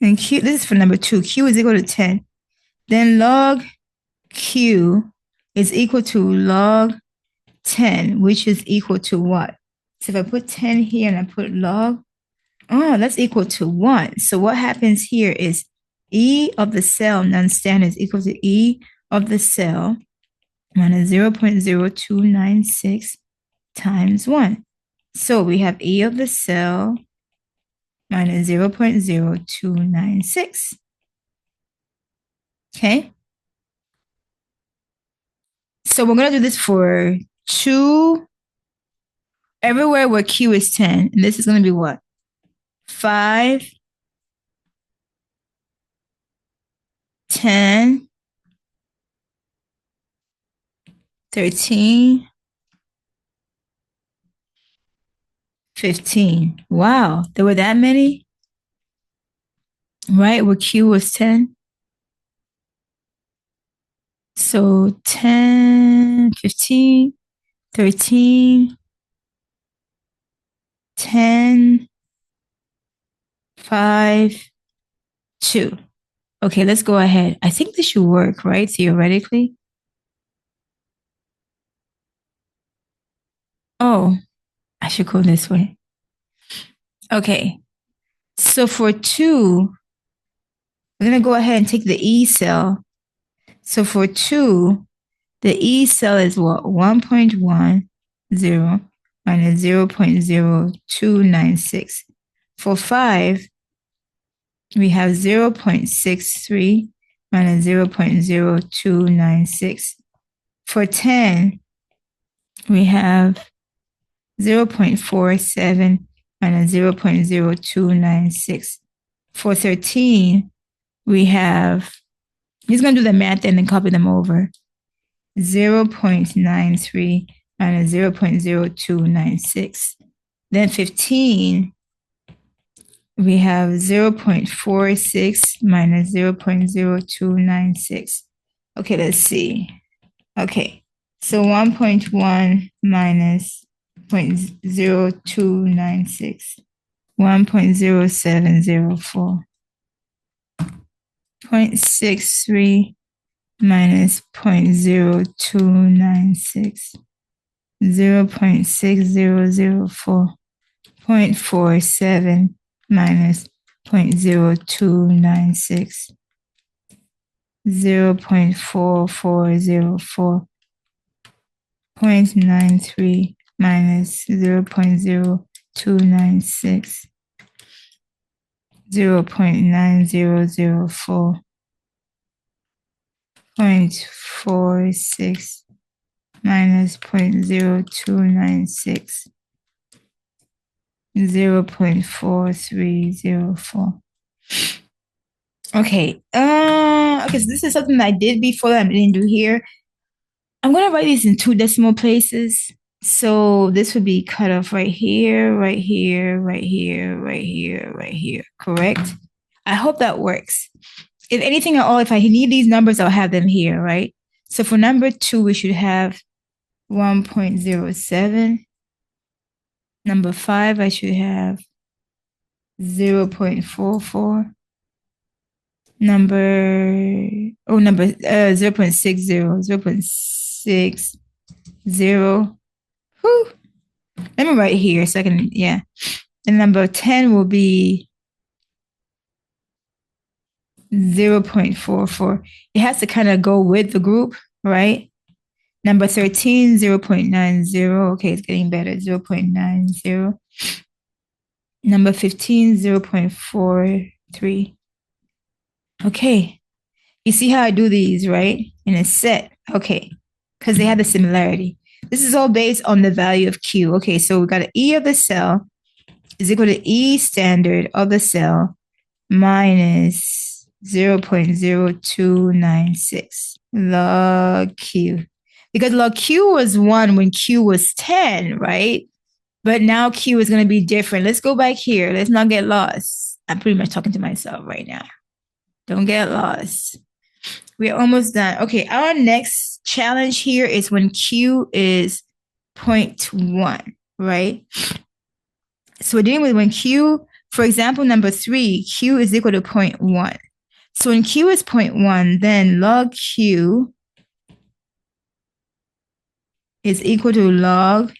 and Q, this is for number 2, Q is equal to 10, then log Q is equal to log 10, which is equal to what? So if I put 10 here and I put log, that's equal to 1. So what happens here is E of the cell non-standard is equal to E of the cell minus 0.0296 times 1. So we have E of the cell minus 0.0296. Okay. So we're going to do this for 2, everywhere where Q is 10. And this is going to be what? 5, 10, 13, 15. Wow, there were that many? Right, where Q was 10. So 10, 15, 13, 10, 5, 2. Okay, let's go ahead. I think this should work, right? Theoretically. Oh, I should go this way. Okay. So for 2, we're going to go ahead and take the E cell. So for 2, the E cell is what? 1.10 minus 0.0296. For 5, we have 0.63 minus 0.0296. For 10, we have 0.47 minus 0.0296. For 13, we have, he's going to do the math and then copy them over. 0.93 minus 0.0296. Then 15, we have 0.46 minus 0.0296. Okay, let's see. Okay, so 1.1 minus 0.0296. 1.0704. 0.63 minus 0.0296. 0.6004. 0.47 minus 0.0296. 0.4404. 0.93 minus 0.0296. 0.9004. 0.46 minus 0.0296. 0.4304. Okay. Okay, so this is something that I did before that I didn't do here. I'm going to write these in 2 decimal places. So this would be cut off right here, right here, right here, right here, right here. Correct? I hope that works. If anything at all, if I need these numbers, I'll have them here, right? So for number 2, we should have 1.07. Number 5, I should have 0.44. Number 0.60, 0.60. Whew. Let me write here so I can, yeah. And number 10 will be 0.44. It has to kind of go with the group, right? Number 13, 0.90. Okay, it's getting better. 0.90. Number 15, 0.43. Okay. You see how I do these, right? In a set. Okay. Because they have the similarity. This is all based on the value of Q. Okay, so we got an E of the cell is equal to E standard of the cell minus 0.0296 log Q. Because log Q was 1 when Q was 10, right? But now Q is going to be different. Let's go back here. Let's not get lost. I'm pretty much talking to myself right now. Don't get lost. We're almost done. Okay, our next challenge here is when Q is 0.1, right? So we're dealing with when Q, for example, number 3, Q is equal to 0.1. So when Q is 0.1, then log Q is equal to log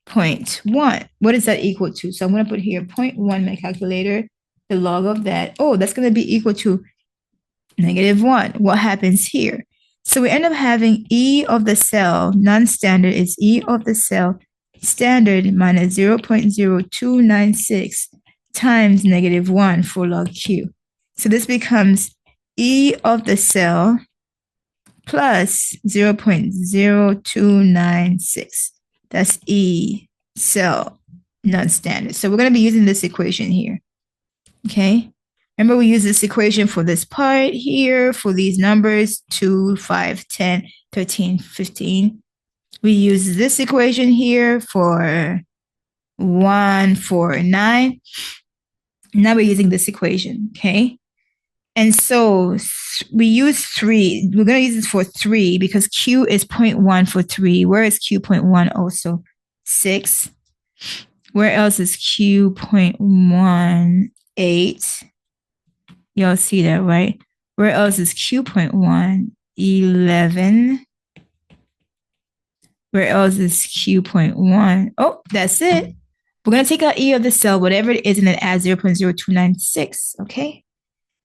0.1. What is that equal to? So I'm going to put here 0.1 in my calculator, the log of that. Oh, that's going to be equal to -1. What happens here? So we end up having E of the cell, non-standard is E of the cell, standard minus 0.0296 times -1 for log Q. So this becomes E of the cell plus 0.0296. That's E cell non-standard. So we're going to be using this equation here. Okay. Remember, we use this equation for this part here, for these numbers, 2, 5, 10, 13, 15. We use this equation here for 1, 4, 9. Now we're using this equation, okay? And so we use 3. We're going to use this for 3 because Q is 0.1 for 3. Where is Q 0.1 also? 6. Where else is Q 0.1? 8. Y'all see that, right? Where else is Q 0.1? 11. Where else is Q 0.1? Oh, that's it. We're going to take out E of the cell, whatever it is, and then add 0.0296, okay?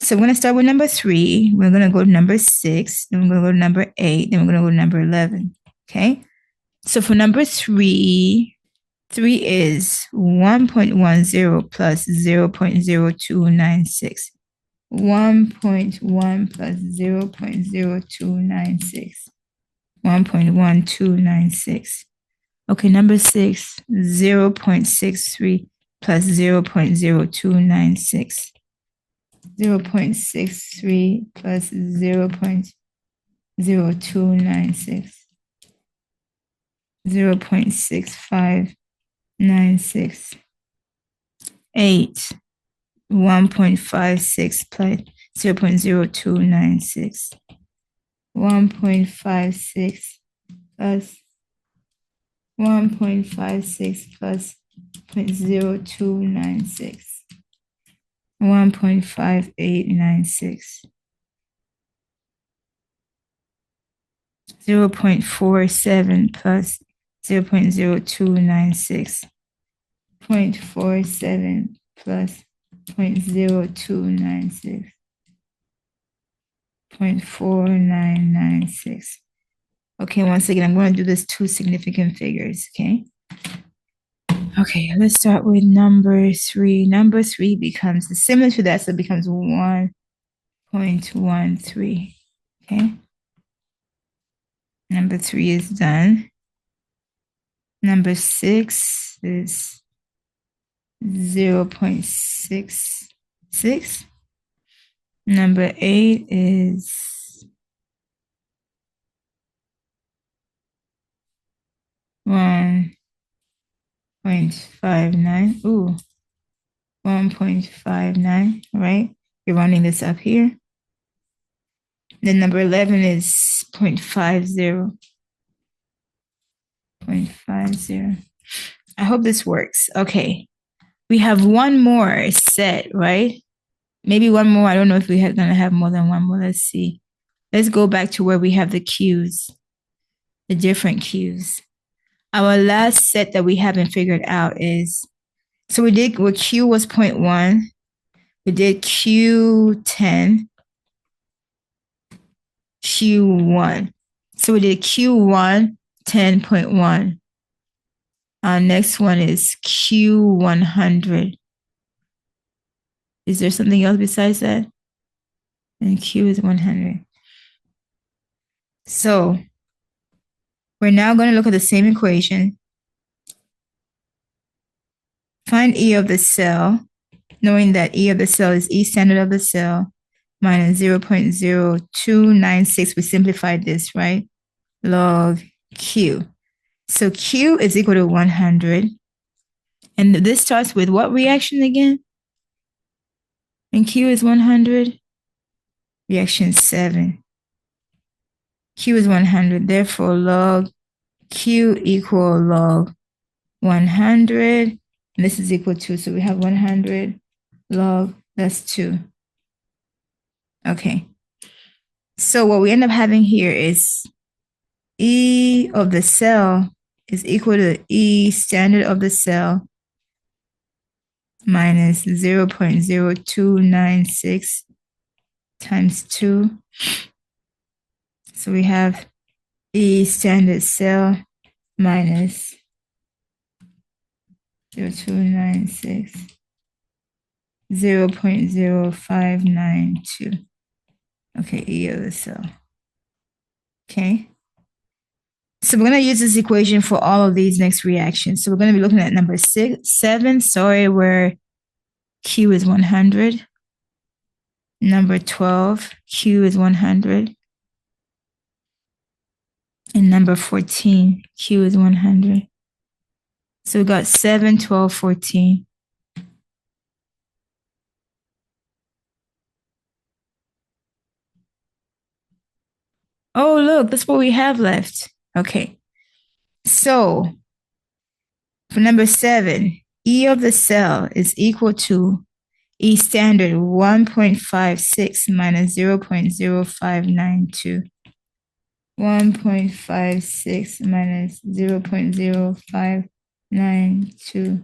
So we're going to start with number 3. We're going to go to number 6. Then we're going to go to number 8. Then we're going to go to number 11, okay? So for number 3, 3 is 1.10 plus 0.0296. 1.1 plus 0.0296. 1.1296. Okay, number 6, 0.63 plus 0.0296. 0.63 plus 0.0296. 0.6596. 8. 1.56 plus 0.0296. 1.56 plus 1.56 plus 0.0296. 1.5896. 0.47 plus 0.0296. 0.47 plus 0.0296. 0.4996. Okay, once again, I'm going to do this two significant figures, okay? Okay, let's start with number 3. Number 3 becomes similar to that, so it becomes 1.13, okay? Number 3 is done. Number 6 is 0.66. Number 8 is 1.59. Ooh, 1.59, right? You're rounding this up here. Then number 11 is 0.50. 0.50. I hope this works. Okay. We have one more set, right? Maybe one more. I don't know if we're going to have more than one more. Let's see. Let's go back to where we have the Q's, the different Q's. Our last set that we haven't figured out is, so we did, where Q was 0.1. We did Q10, Q1. So we did Q1, 10.1. Our next one is Q100. Is there something else besides that? And Q is 100. So we're now going to look at the same equation. Find E of the cell, knowing that E of the cell is E standard of the cell minus 0.0296. We simplified this, right? Log Q. So Q is equal to 100. And this starts with what reaction again? And Q is 100. Reaction 7. Q is 100. Therefore, log Q equal log 100. And this is equal to, so we have 100 log, that's 2. Okay. So what we end up having here is E of the cell is equal to E standard of the cell minus 0.0296 times 2. So we have E standard cell minus 0.0296, 0.0592. Okay, E of the cell. Okay. So we're going to use this equation for all of these next reactions. So we're going to be looking at number 7, where Q is 100. Number 12, Q is 100. And number 14, Q is 100. So we got 7, 12, 14. Oh, look, that's what we have left. Okay. So for number 7, E of the cell is equal to E standard 1.56 minus 0.0592. 1.56 minus 0.0592.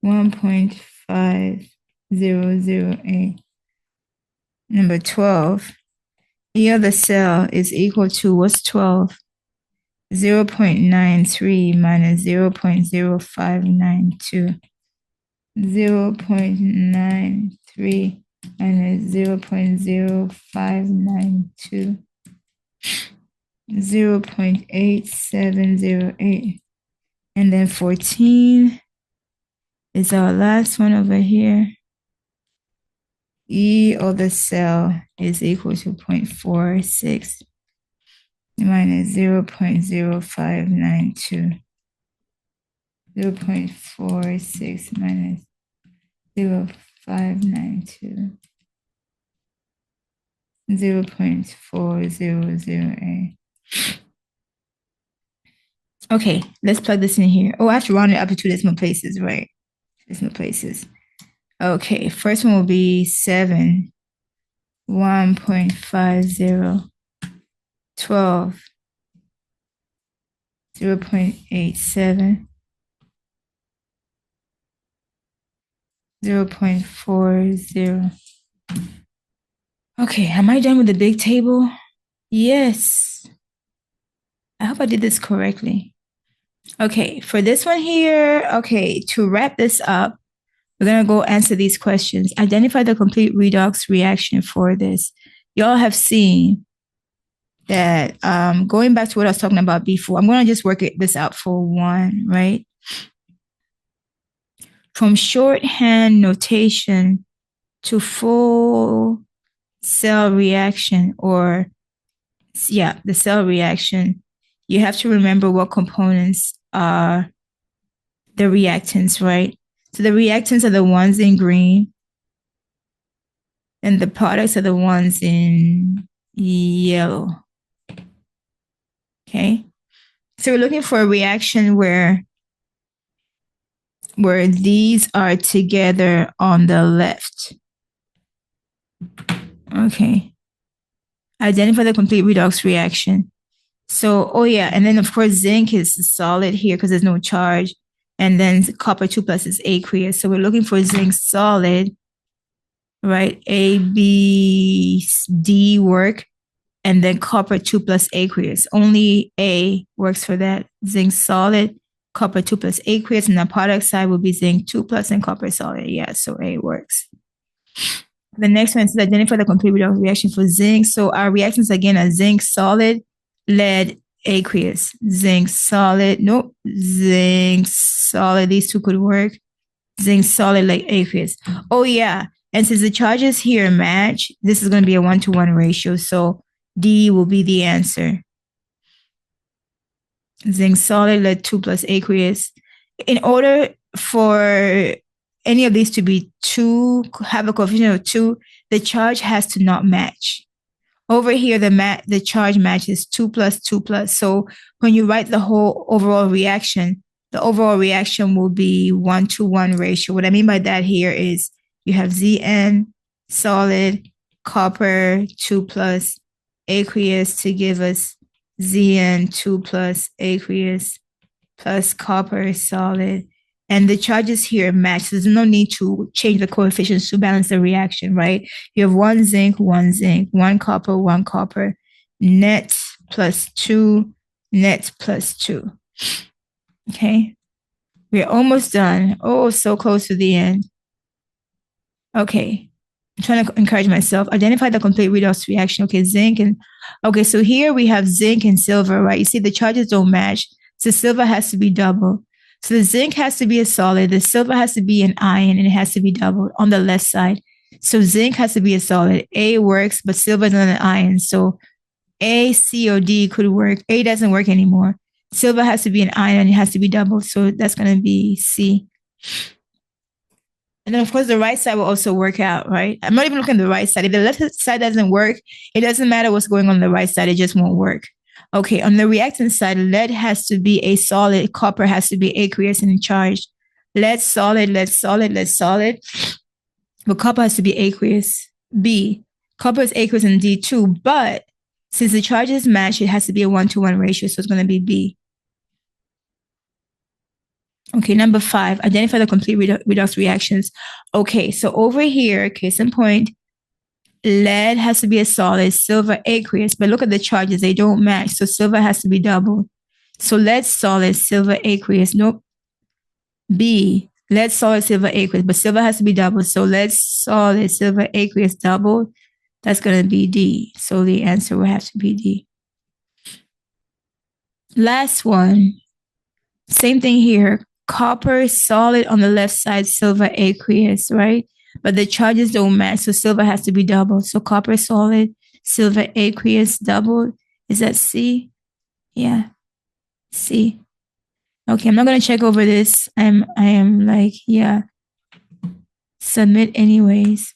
1.5008. Number 12, E of the cell is equal to, what's 12? 0.93 minus 0.0592. 0.93 minus 0.0592, 0.8708. And then 14 is our last one over here. E of the cell is equal to 0.46 minus 0.0592. 0.46 minus 0.592. 0.4008. Okay, let's plug this in here. Oh, I have to round it up to two decimal places, right? Decimal places. Okay, first one will be 7, 1.50, 12, 0.87, 0.40. Okay, am I done with the big table? Yes. I hope I did this correctly. Okay, for this one here, okay, to wrap this up, we're going to go answer these questions. Identify the complete redox reaction for this. Y'all have seen that going back to what I was talking about before, I'm going to just work this out for one, right? From shorthand notation to full cell reaction, or yeah, the cell reaction, you have to remember what components are the reactants, right? So the reactants are the ones in green, and the products are the ones in yellow. Okay. So we're looking for a reaction where these are together on the left. Okay. Identify the complete redox reaction. So, oh yeah, and then of course zinc is solid here because there's no charge. And then copper 2 plus is aqueous. So we're looking for zinc solid, right? A, B, D work. And then copper 2 plus aqueous. Only A works for that. Zinc solid, copper 2 plus aqueous. And the product side will be zinc 2 plus and copper solid. Yeah, so A works. The next one is identify the complete redox reaction for zinc. So our reactions again are zinc solid, lead, aqueous. Zinc solid, nope, zinc solid. These two could work. Zinc solid, like aqueous. Oh yeah, and since the charges here match, this is going to be a 1-to-1 ratio. So D will be the answer. Zinc solid, lead 2 plus aqueous. In order for any of these to be 2, have a coefficient of 2, the charge has to not match. Over here, the charge matches 2 plus 2 plus. So when you write the whole overall reaction, the overall reaction will be 1-to-1 ratio. What I mean by that here is you have Zn solid, copper 2 plus, aqueous to give us Zn 2 plus aqueous plus copper solid. And the charges here match. There's no need to change the coefficients to balance the reaction, right? You have 1 zinc, 1 copper, net plus 2, net plus 2. Okay. We're almost done. Oh, so close to the end. Okay. I'm trying to encourage myself. Identify the complete redox reaction. Okay, zinc and okay, so here we have zinc and silver, right? You see the charges don't match. So silver has to be double. So the zinc has to be a solid, the silver has to be an ion, and it has to be doubled on the left side. So zinc has to be a solid. A works, but silver is not an ion. So A, C, or D could work. A doesn't work anymore. Silver has to be an ion, and it has to be doubled. So that's going to be C. And then, of course, the right side will also work out, right? I'm not even looking at the right side. If the left side doesn't work, it doesn't matter what's going on the right side. It just won't work. Okay, on the reactant side, lead has to be a solid, copper has to be aqueous and charged. Lead solid, lead solid, lead solid. But copper has to be aqueous. B, copper is aqueous in D2, but since the charges match, it has to be a 1-to-1 ratio, so it's going to be B. Okay, number 5, identify the complete redox reactions. Okay, so over here, case in point, lead has to be a solid, silver aqueous, but look at the charges, they don't match. So silver has to be doubled. So lead solid, silver aqueous. Nope. B, Lead, solid, silver, aqueous. But silver has to be doubled. So lead, solid, silver, aqueous doubled. That's going to be D. So the answer will have to be D. Last one. Same thing here. Copper, solid on the left side, silver, aqueous, right? But the charges don't match. So silver has to be doubled. So copper, solid, silver, aqueous, doubled. Is that C? Yeah. C. Okay, I'm not gonna check over this. I am like, yeah. Submit anyways.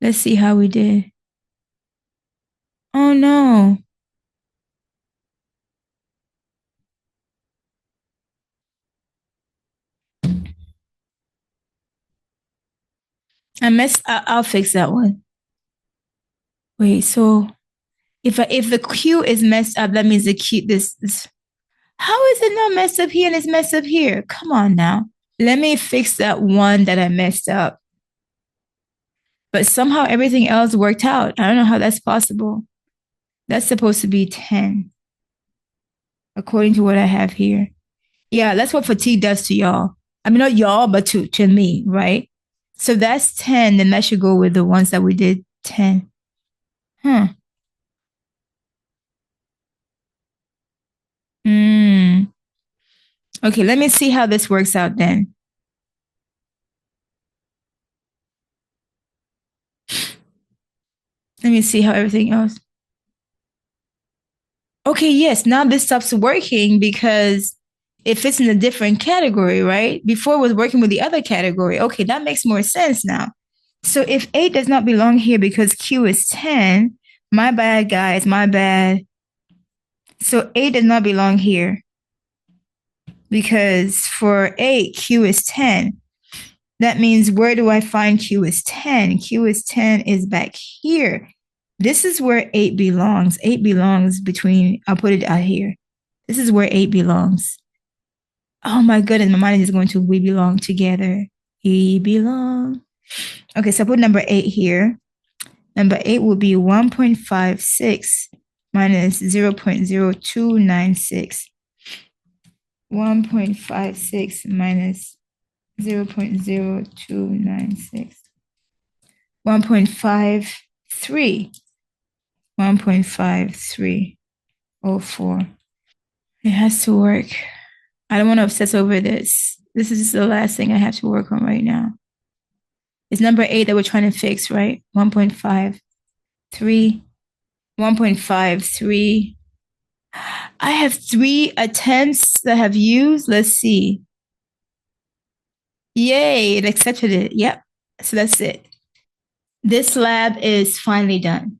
Let's see how we did. Oh no. I'll fix that one. Wait, so if the Q is messed up, that means the Q this how is it not messed up here and it's messed up here? Come on now. Let me fix that one that I messed up. But somehow everything else worked out. I don't know how that's possible. That's supposed to be 10, according to what I have here. Yeah, that's what fatigue does to y'all. I mean, not y'all, but to me, right? So that's 10, then that should go with the ones that we did 10. Huh. Okay, let me see how this works out then. Let me see how everything else. Okay, yes, now this stops working because it fits in a different category, right? Before it was working with the other category. Okay, that makes more sense now. So if 8 does not belong here because Q is 10, my bad, guys, my bad. So 8 does not belong here because for 8, Q is 10. That means where do I find Q is 10? Q is 10 is back here. This is where 8 belongs. 8 belongs between, I'll put it out here. This is where 8 belongs. Oh my goodness, my mind is going to we belong together. We belong. Okay, so I put number 8 here. Number 8 will be 1.56 minus 0.0296. 1.56 minus 0.0296. 1.53. 1.5304. It has to work. I don't want to obsess over this. This is the last thing I have to work on right now. It's number 8 that we're trying to fix, right? 1.53. 1.53. I have 3 attempts that have used. Let's see. Yay, it accepted it. Yep. So that's it. This lab is finally done.